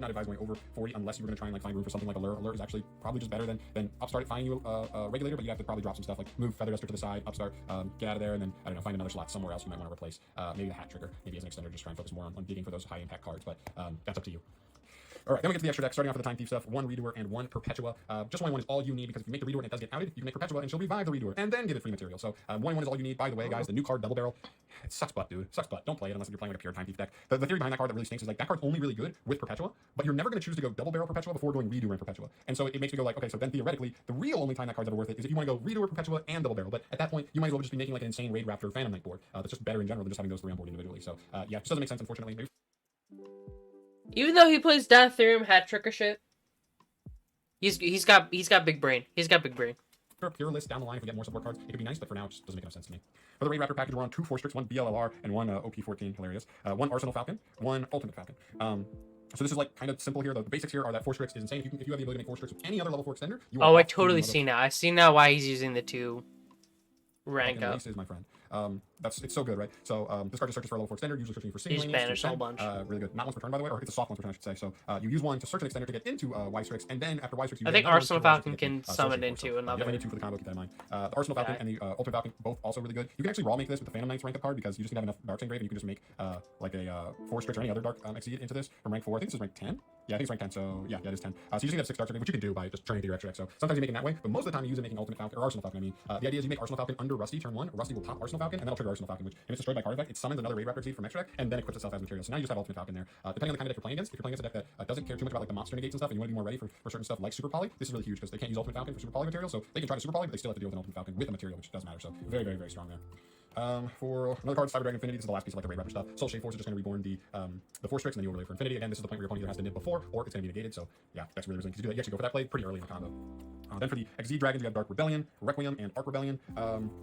not advise going over 40 unless you were going to try and like find room for something like Allure. Allure is actually probably just better than Upstart finding you a Regulator, but you have to probably drop some stuff like move Feather Duster to the side, Upstart, get out of there, and then I don't know, find another slot somewhere else you might want to replace. Maybe the Hat Trigger, maybe as an extender, just try and focus more on digging for those high impact cards, but that's up to you. All right, then we get to the extra deck, starting off with the Time Thief stuff. 1 Redoer and 1 Perpetua. Just 1 is all you need because if you make the Redoer and it does get outed, you can make Perpetua and she'll revive the Redoer and then get it free material. So 1 is all you need. By the way, guys, the new card Double Barrel, it sucks butt, dude. It sucks butt. Don't play it unless you're playing like a pure Time Thief deck. The theory behind that card that really stinks is like that card's only really good with Perpetua, but you're never going to choose to go Double Barrel Perpetua before going Redoer and Perpetua. And so it makes me go like, okay, so then theoretically, the real only time that card's ever worth it is if you want to go Redoer, Perpetua, and Double Barrel. But at that point, you might as well just be making like an insane Raid Raptor Phantom Knight board that's just better in general than just having those 3 on board individually. So yeah, it just doesn't make sense, unfortunately. Maybe.
Even though he plays Death Theorem, Hat Tricker shit, he's got big brain. He's got big brain.
For a pure list down the line, if we get more support cards, it could be nice, but for now, it just doesn't make enough sense to me. For the Raid Raptor package, we're on 2 Force Tricks, 1 BLLR, and 1 OP14, hilarious. 1 Arsenal Falcon, 1 Ultimate Falcon. So this is like kind of simple here. The basics here are that Force Tricks is insane. If you have the ability to make Force Tricks with any other level 4 extender, you
I totally see now. I see now why he's using the 2 rank up.
Is my friend. It's so good, right? So this card just searches for a level 4 extender, usually searching for single
He's
lanes.
banished a whole bunch.
Really good. Not once per turn, by the way, or it's a soft once per turn, I should say. So you use one to search an extender to get into Y-Strix, and then after Y-Strix, you
I think Arsenal Falcon can summon into another.
Yeah, I need 2 for the combo, keep that in mind. The Arsenal Falcon and the Ultimate Falcon, both also really good. You can actually raw make this with the Phantom Knight's rank up card, because you just need to have enough Darks Engraved, and you can just make like a 4-Strix or any other Dark Exceed into this from rank 4. I think this is rank 10. Yeah, I think it's rank 10, so yeah, it is 10. So you just need to have 6 Darks Engraved, which you can do by just turning into your extra deck. So sometimes you make it that way, but most of the time you use it making Ultimate Falcon, or Arsenal Falcon, I mean. The idea is you make Arsenal Falcon under Rusty turn 1, Rusty will pop Arsenal Falcon, and that'll trigger Arsenal Falcon, which if it's destroyed by card effect, it summons another Raid Raptor Exceed from extra deck, and then equips itself as material. So now you just have Ultimate Falcon there. Depending on the kind of deck you're playing against, if you're playing against a deck that doesn't care too much about like the monster negates and stuff, and you want to be more ready for certain stuff like Super Poly, this is really huge because they can't use Ultimate Falcon for Super Poly material, so they can try to Super Poly, but they still have to deal with an Ultimate Falcon with a material, which does matter. So very, very, very strong there. For another card, Cyber Dragon Infinity, this is the last piece of like the Raid Raptor stuff. Soul Shade Force is just going to reborn the 4-Strix, and then you overlay for Infinity. Again, this is the point where your opponent either has to nib before, or it's going to be negated, so yeah, that's really resilient. Because you do that, you actually go for that play pretty early in the combo. Then for the XZ Dragons, you have Dark Rebellion, Requiem, and Arc Rebellion.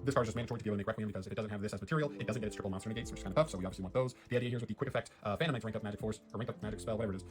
This card is just mandatory to be able to make Requiem because if it doesn't have this as material, it doesn't get its triple monster negates, which is kind of tough, so we obviously want those. The idea here is with the quick effect, Phantom Knight's rank up Magic Force, or rank up Magic Spell, whatever it is.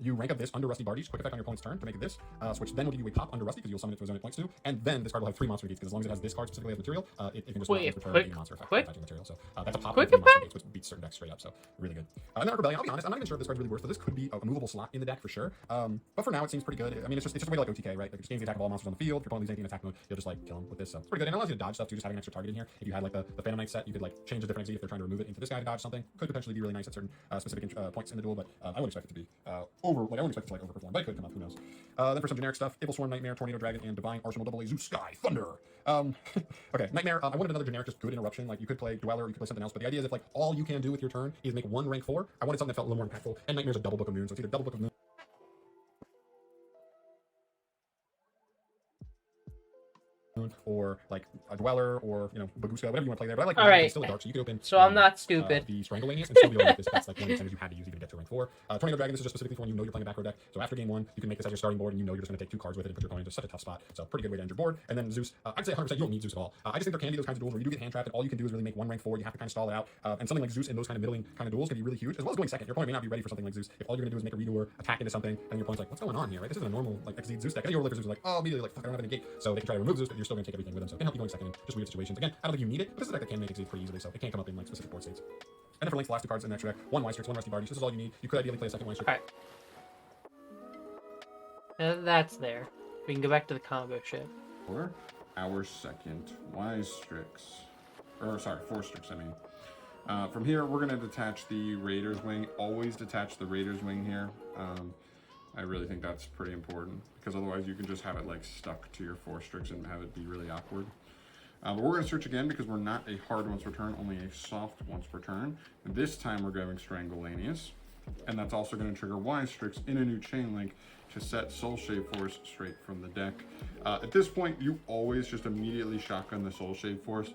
You rank up this under Rusty Bardies, quick effect on your opponent's turn to make it this, which then will give you a pop under Rusty because you'll summon it to a zone it points to, and then this card will have 3 monster negates because as long as it has this card specifically as material, it can just return a monster effect by material. So that's a pop
quick
of 3 monster
effect?
negates, which beats certain decks straight up, so really good. And then Arc Rebellion, I'll be honest, I'm not even sure if this card's really worth it. This could be a movable slot in the deck for sure, but for now it seems pretty good. I mean, it's just a way to like OTK, right? Like it just gains the attack of all monsters on the field. If your opponent leaves anything in attack mode, you'll just like kill him with this. So it's pretty good. And it allows you to dodge stuff too, just having an extra target in here. If you had like the Phantom Knight set, you could like change a different exit if they're trying to remove it into this guy to dodge something. Could potentially be really nice at certain specific points in the duel, but I wouldn't expect it to be I wouldn't expect it to like overperform, but it could come up, who knows. Then for some generic stuff, Evil Swarm, Nightmare, Tornado Dragon, and Divine Arsenal Double A Zeus Sky Thunder. Okay, Nightmare, I wanted another generic, just good interruption. Like you could play Dweller, you could play something else, but the idea is if like all you can do with your turn is make 1 rank 4, I wanted something that felt a little more impactful, and Nightmare's a double Book of Moon, so it's either double Book of Moon or like a Dweller or Baguska, whatever you want to play there. But I like
Alright.
it's still dark, so you could open
So I'm not stupid.
The Strangleanius and still be able to make this. That's like one of the incentives you had to use even to get to rank 4. Tornado Dragon, this is just specifically for when you know you're playing a back row deck. So after game 1, you can make this as your starting board and you know you're just going to take 2 cards with it and put your opponent into such a tough spot. So pretty good way to end your board. And then Zeus, I'd say 100% you don't need Zeus at all. I just think there can be those kinds of duels where you do get hand trapped and all you can do is really make 1 rank 4. You have to kind of stall it out. And something like Zeus in those kind of middling kind of duels can be really huge, as well as going second. Your opponent may not be ready for something like Zeus. If all you're going to do is make a redo or attack into something and your opponent's like, what's going on here, right? This isn't a normal like Exceed Zeus deck. And then your overlay for Zeus is like, oh, immediately like, fuck, I don't have any gate. So they can try to remove Zeus, but you're still going to take everything with them. So it can help you going second in just weird situations. Again, I don't think you need it, but this is a deck that can make Exceed pretty easily, so it can't come up in like specific board states. And then for links, the last 2 cards in the extra deck, 1 Y-Strix, 1 Rusty Bardies. This is all you need. You could ideally play a second Y-Strix.
Alright. That's there. We can go back to the combo ship.
For our second Y-Strix. Or, sorry, 4-Strix, I mean. From here, we're going to detach the Raider's Wing. Always detach the Raider's Wing here. I really think that's pretty important, because otherwise you can just have it like stuck to your 4-Strix and have it be really awkward. But we're going to search again because we're not a hard once per turn, only a soft once per turn. And this time we're grabbing Strangleanius. And that's also going to trigger Y-Strix in a new chain link to set Soul Shade Force straight from the deck. At this point, you always just immediately shotgun the Soul Shade Force.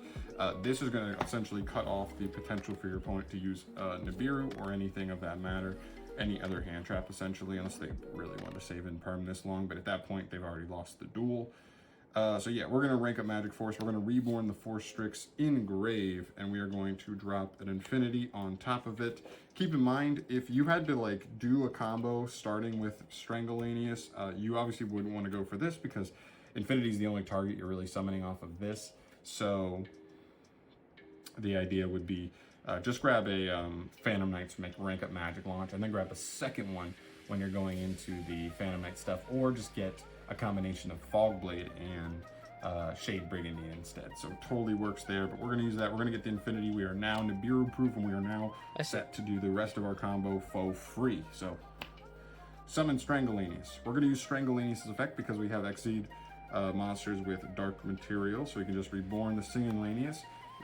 This is going to essentially cut off the potential for your opponent to use Nibiru or anything of that matter. Any other hand trap, essentially, unless they really want to save in perm this long. But at that point, they've already lost the duel. So yeah, we're going to rank up Magic Force. We're going to reborn the 4-Strix in Grave, and we are going to drop an Infinity on top of it. Keep in mind, if you had to like do a combo starting with Strangleanius, you obviously wouldn't want to go for this because Infinity is the only target you're really summoning off of this. So the idea would be just grab a Phantom Knight to make rank up Magic launch, and then grab a second one when you're going into the Phantom Knight stuff, or just get a combination of Fogblade and Shade Brigandine instead. So totally works there, but we're going to use that. We're going to get the Infinity. We are now Nibiru proof, and we are now set to do the rest of our combo for free. So summon Strangleanius. We're going to use Strangleanius' effect because we have Exceed monsters with dark material, so we can just reborn the Singing Lanius.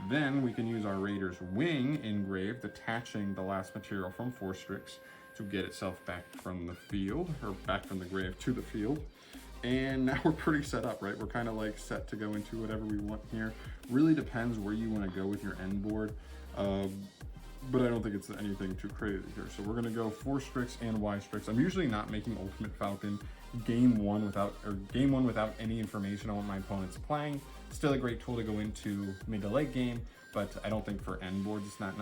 Then we can use our Raider's Wing engraved, detaching the last material from 4-Strix to get itself back from the field, or back from the grave to the field. And now we're pretty set up, right? We're kind of like set to go into whatever we want here. Really depends where you want to go with your end board. But I don't think it's anything too crazy here. So we're going to go 4-Strix and Y-Strix. I'm usually not making Ultimate Falcon game one without any information on what my opponent's playing. Still a great tool to go into mid to late game, but I don't think for end boards it's not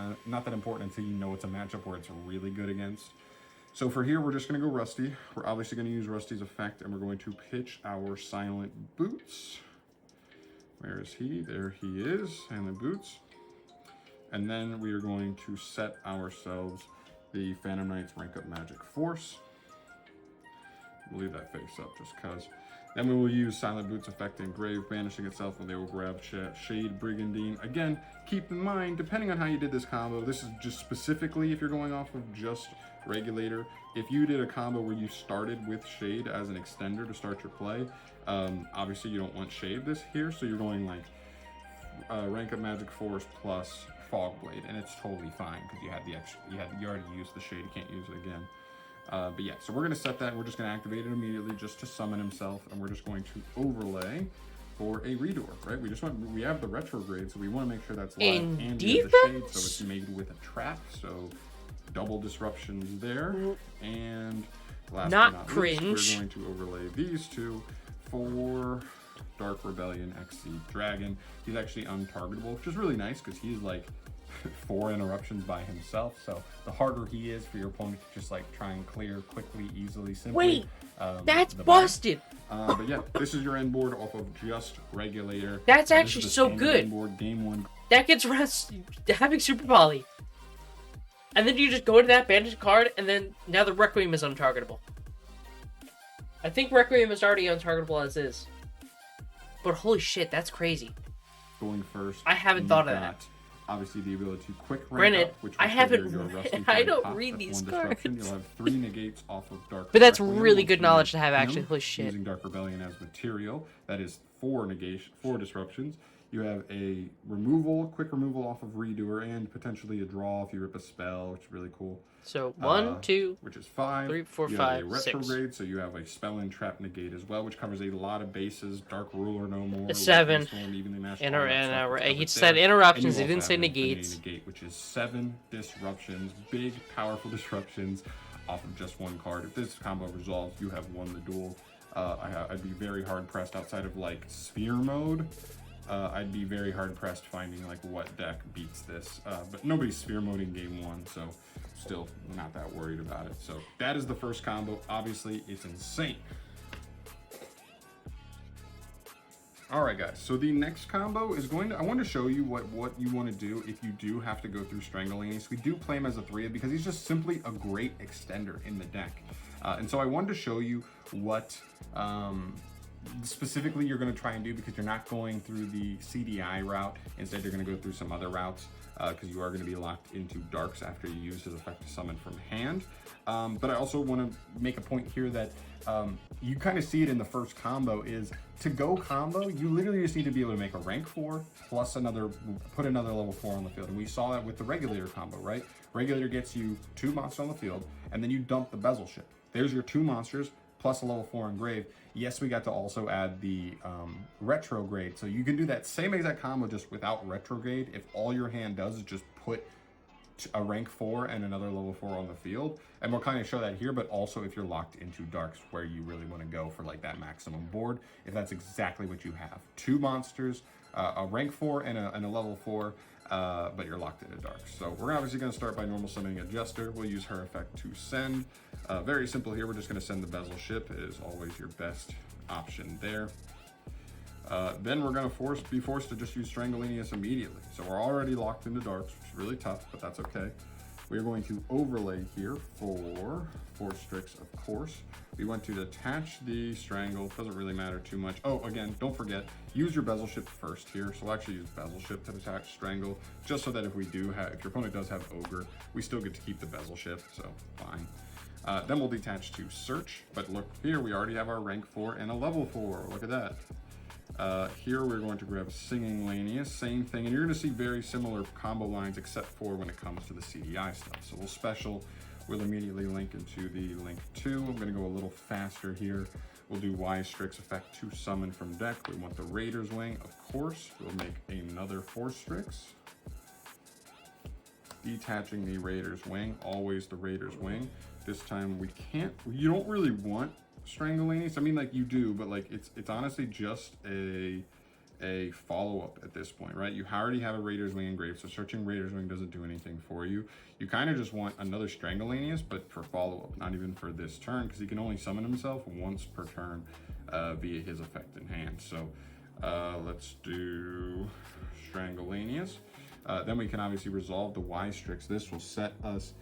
that important until you know it's a matchup where it's really good against. So for here, we're just going to go Rusty. We're obviously going to use Rusty's effect, and we're going to pitch our Silent Boots. Where is he? There he is, Silent Boots. And then we are going to set ourselves the Phantom Knight's Rank Up Magic Force. We'll leave that face up just because. Then we will use Silent Boots effect and Grave, banishing itself when they will grab Shade Brigandine. Again, keep in mind, depending on how you did this combo, this is just specifically if you're going off of just Regulator. If you did a combo where you started with Shade as an extender to start your play, obviously you don't want Shade this here, so you're going like Rank Up Magic Force plus Fog Blade, and it's totally fine because you had the extra, you already used the Shade, you can't use it again. But yeah, so we're gonna set that, and we're just gonna activate it immediately just to summon himself, and we're just going to overlay for a redoor, right? We have the retrograde, so we want to make sure that's live, and we have the Shade, so it's made with a trap, so double disruptions there. And last but not least, we're going to overlay these two for Dark Rebellion XC Dragon. He's actually untargetable, which is really nice because he's like 4 interruptions by himself, so the harder he is for your opponent to just like try and clear quickly, easily, simply.
Wait, that's busted.
But yeah, this is your end board off of just Regulator.
That's actually so good.
Board, game 1.
That gets having Super Poly. And then you just go into that bandage card, and then now the Requiem is untargetable. I think Requiem is already untargetable as is. But holy shit, that's crazy.
Going first.
I haven't thought of that.
Obviously, the ability to quick rank
Granted,
up, which
I haven't. I don't read these cards.
You'll have 3 negates off of Dark.
But that's really good knowledge to have, actually. Holy shit.
Using Dark Rebellion as material, that is 4 disruptions. You have a quick removal off of Redoer, and potentially a draw if you rip a spell, which is really cool.
So 1, 2,
which is 5,
3, 4,
you
5,
have a retrograde, so you have a spell and trap negate as well, which covers a lot of bases. Dark Ruler no more.
7. He said interruptions. He didn't say negates.
Negate, which is 7 disruptions, big, powerful disruptions off of just 1 card. If this combo resolves, you have won the duel. I'd be very hard pressed outside of like Sphere mode. I'd be very hard pressed finding like what deck beats this, but nobody's Sphere mode in game 1, so still not that worried about it. So that is the first combo. Obviously, it's insane. All right, guys. So the next combo is I want to show you what you want to do if you do have to go through Strangleanius. We do play him as a 3 because he's just simply a great extender in the deck, and so I wanted to show you what. Specifically you're going to try and do, because you're not going through the CDI route. Instead, you're going to go through some other routes, because you are going to be locked into darks after you use his effect to summon from hand. But I also want to make a point here that you kind of see it in the first combo is to go combo, you literally just need to be able to make a rank 4 plus put another level 4 on the field. And we saw that with the Regulator combo, right? Regulator gets you 2 monsters on the field, and then you dump the Bezel Ship. There's your 2 monsters plus a level 4 Engrave. Yes, we got to also add the retrograde. So you can do that same exact combo just without retrograde if all your hand does is just put a rank 4 and another level 4 on the field. And we'll kind of show that here, but also if you're locked into darks where you really want to go for like that maximum board, if that's exactly what you have. 2 monsters, a rank 4 and a level 4, but you're locked into darks. So we're obviously going to start by normal summoning a Jester. We'll use her effect to send. Very simple here. We're just going to send the Bezel Ship. It is always your best option there. Then we're going to be forced to just use Strangleanius immediately. So we're already locked into darks, which is really tough, but that's okay. We're going to overlay here for Force Strix, of course. We want to detach the Strangle. Doesn't really matter too much. Oh, again, don't forget, use your Bezel Ship first here. So we'll actually use Bezel Ship to detach Strangle, just so that if your opponent does have Ogre, we still get to keep the Bezel Ship, so fine. Then we'll detach to Search, but look here, we already have our rank 4 and a level 4. Look at that. Here we're going to grab Singing Lanius, same thing, and you're going to see very similar combo lines except for when it comes to the CDI stuff. So we'll special, we'll immediately link into the link 2. I'm going to go a little faster here. We'll do Wise Strix effect to summon from deck. We want the Raider's Wing, of course. We'll make another Force Strix. Detaching the Raider's Wing, always the Raider's Wing. This time you don't really want Strangleanius. I mean, like you do, but like it's honestly just a follow-up at this point, right? You already have a Raider's Wing engraved, so searching Raider's Wing doesn't do anything for you. You kind of just want another Strangleanius, but for follow-up, not even for this turn, because he can only summon himself once per turn via his effect in hand. So let's do Strangleanius. Then we can obviously resolve the Y-Strix. This will set us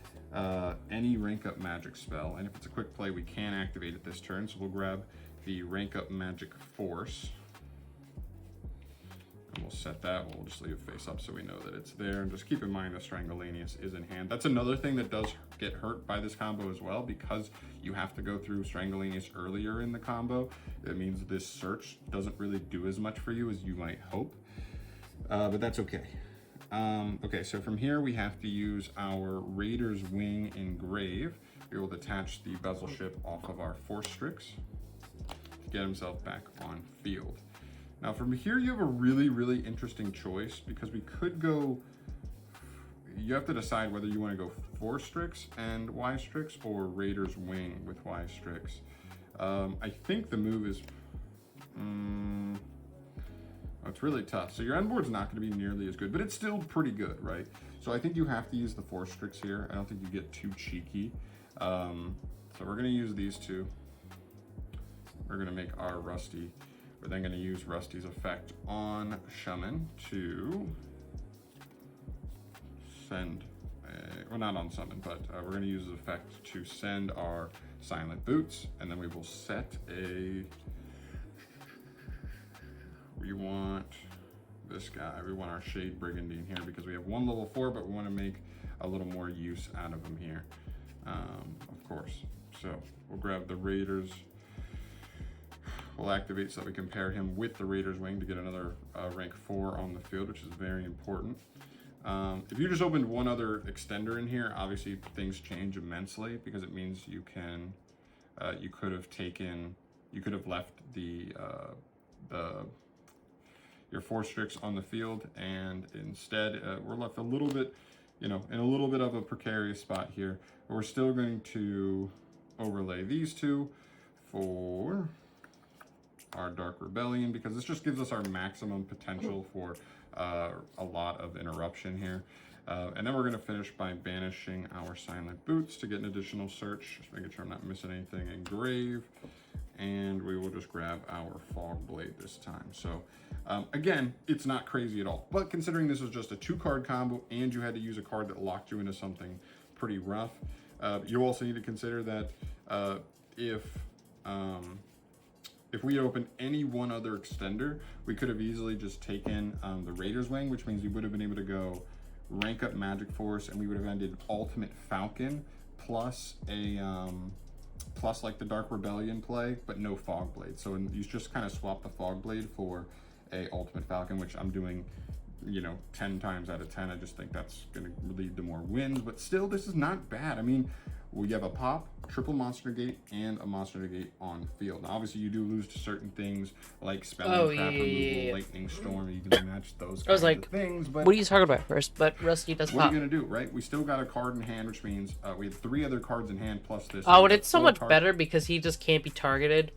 any rank up magic spell, and if it's a quick play, we can activate it this turn. So we'll grab the rank up magic force, and we'll set that. We'll just leave it face up so we know that it's there. And just keep in mind that Strangulanius is in hand. That's another thing that does get hurt by this combo as well, because you have to go through Strangulanius earlier in the combo. It means this search doesn't really do as much for you as you might hope, but that's okay. Okay, so from here we have to use our Raider's Wing Engrave. We will detach the bezel ship off of our Force Strix to get himself back on field. Now from here you have a really interesting choice, because we could go, you have to decide whether you want to go Force Strix and Y-Strix or Raider's Wing with Y-Strix. I think the move is, it's really tough. So your end board's not going to be nearly as good, but it's still pretty good, right? So I think you have to use the Force Strix here. I don't think you get too cheeky. So we're going to use these two. We're going to make our Rusty. We're then going to use Rusty's effect on Shaman to send, well, not on summon, but we're going to use the effect to send our Silent Boots, and then we will set a, we want this guy, we want our Shade Brigandine here, because we have one level 4, but we want to make a little more use out of him here, of course. So we'll grab the Raiders. We'll activate so that we can pair him with the Raider's Wing to get another rank 4 on the field, which is very important. If you just opened one other extender in here, obviously things change immensely, because it means you can, you could have left your Force Strix on the field, and instead we're left a little bit, in a little bit of a precarious spot here. But we're still going to overlay these two for our Dark Rebellion, because this just gives us our maximum potential for a lot of interruption here. And then we're going to finish by banishing our Silent Boots to get an additional search, just making sure I'm not missing anything. Engrave, and we will just grab our Fog Blade this time. So again, it's not crazy at all, but considering this was just a 2-card combo and you had to use a card that locked you into something pretty rough, you also need to consider that if we opened any one other extender, we could have easily just taken the Raider's Wing, which means we would have been able to go rank up Magic Force, and we would have ended Ultimate Falcon plus a plus like the Dark Rebellion play, but no Fog Blade. So you just kind of swap the Fog Blade for a Ultimate Falcon, which I'm doing, 10 times out of 10. I just think that's going to lead to more wins, but still, this is not bad. I mean, we have a pop, triple Monster Negate, and a Monster Negate on field. Now, obviously, you do lose to certain things like Spelling Trap removal, Lightning Storm. You can match those kinds of things. But
what are you talking about first? But Rusty does pop.
What are you going to do, right? We still got a card in hand, which means we have 3 other cards in hand plus this.
Oh, and it's so much better because he just can't be targeted.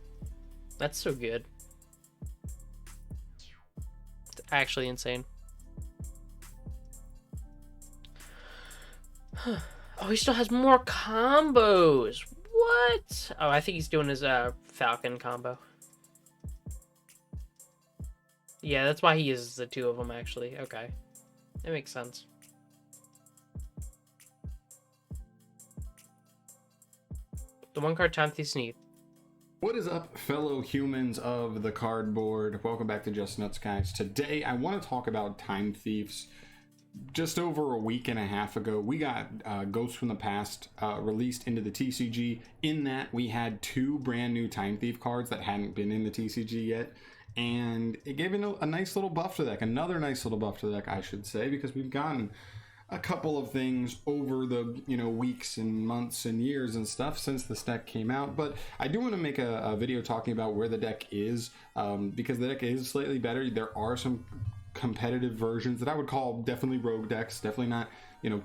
That's so good. It's actually insane. Oh, he still has more combos. What? Oh, I think he's doing his Falcon combo. Yeah, that's why he uses the 2 of them, actually. Okay. That makes sense. The 1-card Time Thief's neat.
What is up, fellow humans of the cardboard? Welcome back to Just Nuts, guys. Today, I want to talk about Time Thieves. Just over a week and a half ago, we got Ghosts from the Past released into the TCG. In that, we had 2 brand new Time Thief cards that hadn't been in the TCG yet. And it gave a nice little buff to the deck. Another nice little buff to the deck, I should say, because we've gotten a couple of things over the weeks and months and years and stuff since this deck came out. But I do want to make a video talking about where the deck is, because the deck is slightly better. There are some competitive versions that I would call definitely rogue decks, definitely not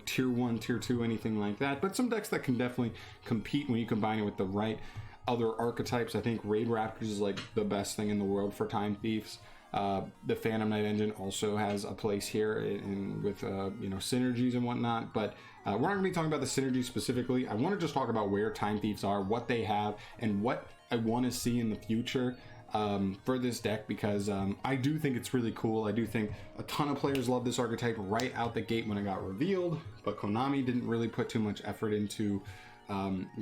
tier 1, tier 2, anything like that, but some decks that can definitely compete when you combine it with the right other archetypes. I think Raid Raptors is like the best thing in the world for Time Thieves. The Phantom Knight engine also has a place here with synergies and whatnot, but we're not going to be talking about the synergy specifically. I want to just talk about where Time Thieves are, what they have, and what I want to see in the future. for this deck because I do think it's really cool. I do think a ton of players love this archetype right out the gate when it got revealed, but Konami didn't really put too much effort into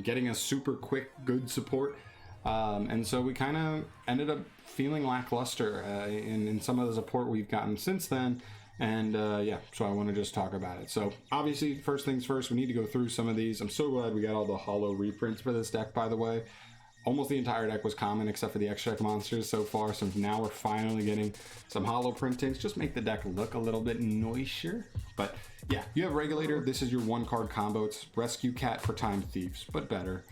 getting a super quick, good support. And so we kind of ended up feeling lackluster in some of the support we've gotten since then. And yeah, so I want to just talk about it. So obviously, first things first, we need to go through some of these. I'm so glad we got all the holo reprints for this deck, by the way. Almost the entire deck was common except for the extra deck monsters so far. So now we're finally getting some holo printings. Just make the deck look a little bit nicer. But yeah, you have Regulator. This is your 1-card combo. It's Rescue Cat for Time Thieves, but better.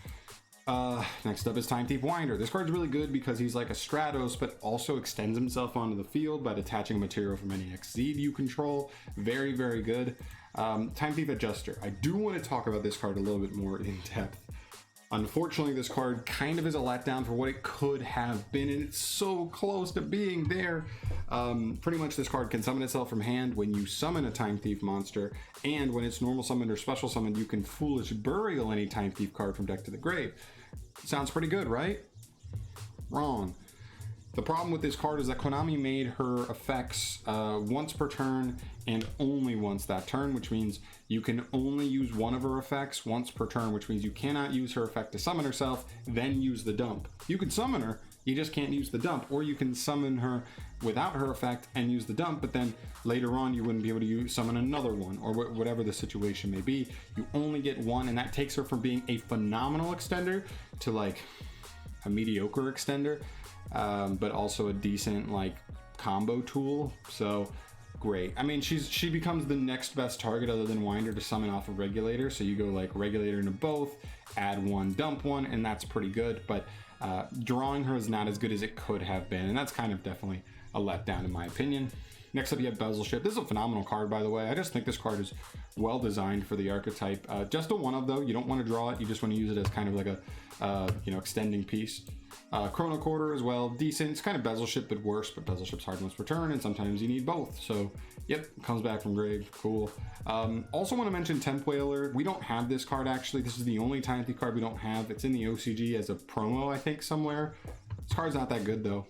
Next up is Time Thief Winder. This card's really good because he's like a Stratos, but also extends himself onto the field by detaching material from any Xyz you control. Very, very good. Time Thief Adjuster. I do want to talk about this card a little bit more in depth. Unfortunately, this card kind of is a letdown for what it could have been, and it's so close to being there. Pretty much this card can summon itself from hand when you summon a Time Thief monster, and when it's normal summoned or special summoned, you can Foolish Burial any Time Thief card from deck to the grave. Sounds pretty good, right? Wrong. The problem with this card is that Konami made her effects once per turn and only once that turn, which means you can only use one of her effects once per turn, which means you cannot use her effect to summon herself, then use the dump. You can summon her, you just can't use the dump, or you can summon her without her effect and use the dump, but then later on you wouldn't be able to summon another one, or whatever the situation may be. You only get one, and that takes her from being a phenomenal extender to like a mediocre extender, but also a decent like combo tool. So great. I mean, she becomes the next best target other than Winder to summon off of Regulator. So you go like Regulator into both, add one, dump one, and that's pretty good. But drawing her is not as good as it could have been, and that's kind of definitely a letdown in my opinion. Next up, you have Bezel Ship. This is a phenomenal card, by the way. I just think this card is well designed for the archetype. Just a one of though. You don't want to draw it. You just want to use it as kind of like a extending piece. Chrono Quarter as well, decent. It's kind of Bezel Ship, but worse. But Bezel Ship's hard once per turn, and sometimes you need both. So, yep, comes back from grave. Cool. Also want to mention Temp Whaler. We don't have this card actually. This is the only Time Thief card we don't have. It's in the OCG as a promo, I think, somewhere. This card's not that good though.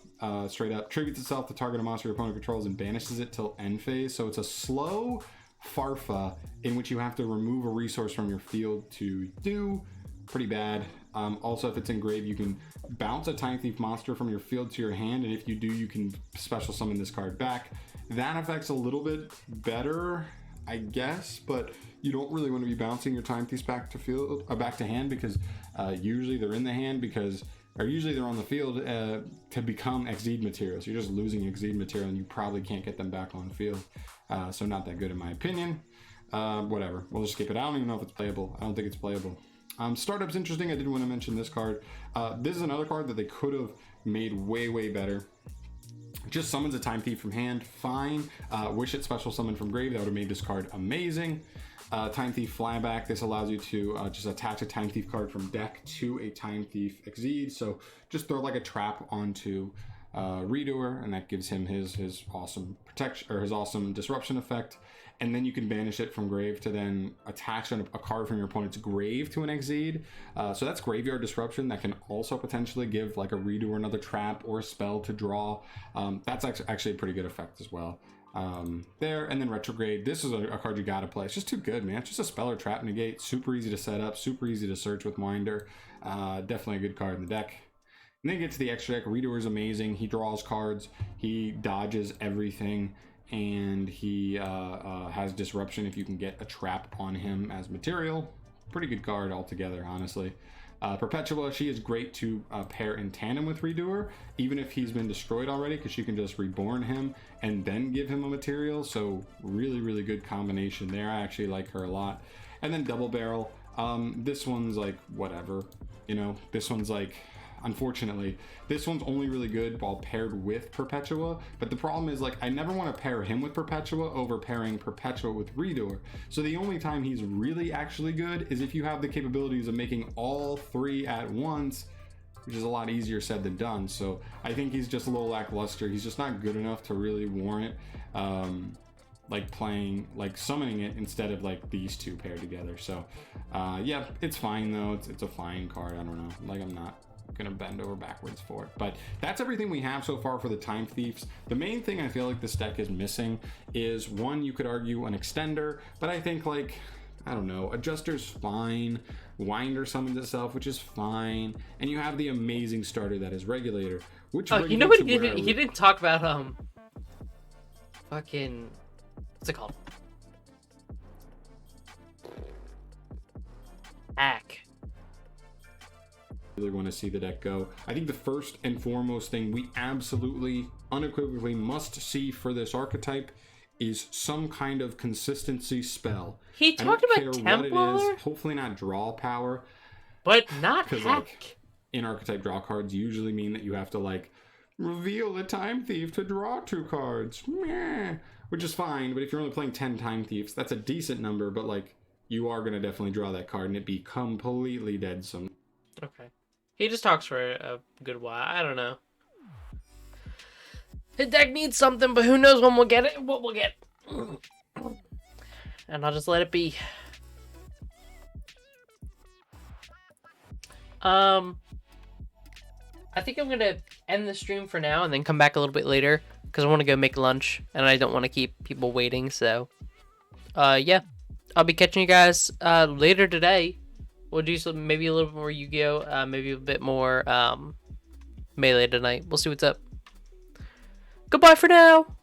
Straight up tributes itself to target a monster your opponent controls and banishes it till end phase. So it's a slow Farfa in which you have to remove a resource from your field to do. Pretty bad. Also, if it's in grave, you can bounce a Time Thief monster from your field to your hand, and if you do, you can special summon this card back. That effect's a little bit better, I guess, but you don't really want to be bouncing your Time Thieves back to field, back to hand, because usually they're in the hand or usually they're on the field to become Xyz materials. You're just losing Xyz material, and you probably can't get them back on field. So not that good in my opinion. Whatever, we'll just skip it. I don't even know if it's playable. I don't think it's playable. Startup's interesting. I did want to mention this card. This is another card that they could have made way, way better. Just summons a Time Thief from hand, fine. Wish it special summon from grave. That would have made this card amazing. Time Thief Flyback. This allows you to just attach a Time Thief card from deck to a Time Thief Xyz. So just throw like a trap onto Redoer, and that gives him his awesome protection or his awesome disruption effect. And then you can banish it from grave to then attach a card from your opponent's grave to an Xyz. So that's Graveyard Disruption. That can also potentially give like a Redo or another trap or a spell to draw. That's actually a pretty good effect as well. There, and then Retrograde. This is a card you gotta play. It's just too good, man. It's just a spell or trap negate. Super easy to set up. Super easy to search with Winder. Definitely a good card in the deck. And then you get to the extra deck. Redoer is amazing. He draws cards. He dodges everything. And he has Disruption if you can get a trap on him as material. Pretty good card altogether, honestly. Perpetua, she is great to pair in tandem with Redoer, even if he's been destroyed already, because she can just reborn him and then give him a material. So really, really good combination there. I actually like her a lot. And then Double Barrel. This one's like whatever, this one's like, unfortunately, this one's only really good while paired with Perpetua, but the problem is, like, I never want to pair him with Perpetua over pairing Perpetua with Redoer. So the only time he's really actually good is if you have the capabilities of making all three at once, which is a lot easier said than done. So I think he's just a little lackluster. He's just not good enough to really warrant like summoning it instead of like these two paired together. So yeah, it's fine though. It's a fine card. I don't know, like I'm not gonna bend over backwards for it. But that's everything we have so far for the Time Thieves. The main thing I feel like this deck is missing is, one, you could argue an extender, but I think, like, I don't know, Adjuster's fine, Winder summons itself, which is fine, and you have the amazing starter that is Regulator, which
you know what he didn't talk about, fucking, what's it called? Hack.
Really want to see the deck go. I think the first and foremost thing we absolutely unequivocally must see for this archetype is some kind of consistency spell.
He talked about Templar?
What it is. Hopefully not draw power,
but not hack.
Like, in archetype, draw cards usually mean that you have to, like, reveal a Time Thief to draw 2 cards. Meh. Which is fine, but if you're only playing 10 Time Thieves, that's a decent number, but, like, you are going to definitely draw that card and it'd be completely deadsome.
Okay. He just talks for a good while. I don't know. His deck needs something, but who knows when we'll get it, what we'll get. And I'll just let it be. I think I'm gonna end the stream for now and then come back a little bit later because I want to go make lunch and I don't want to keep people waiting. So, yeah, I'll be catching you guys later today. We'll do some, maybe a little bit more Yu-Gi-Oh, maybe a bit more Melee tonight. We'll see what's up. Goodbye for now.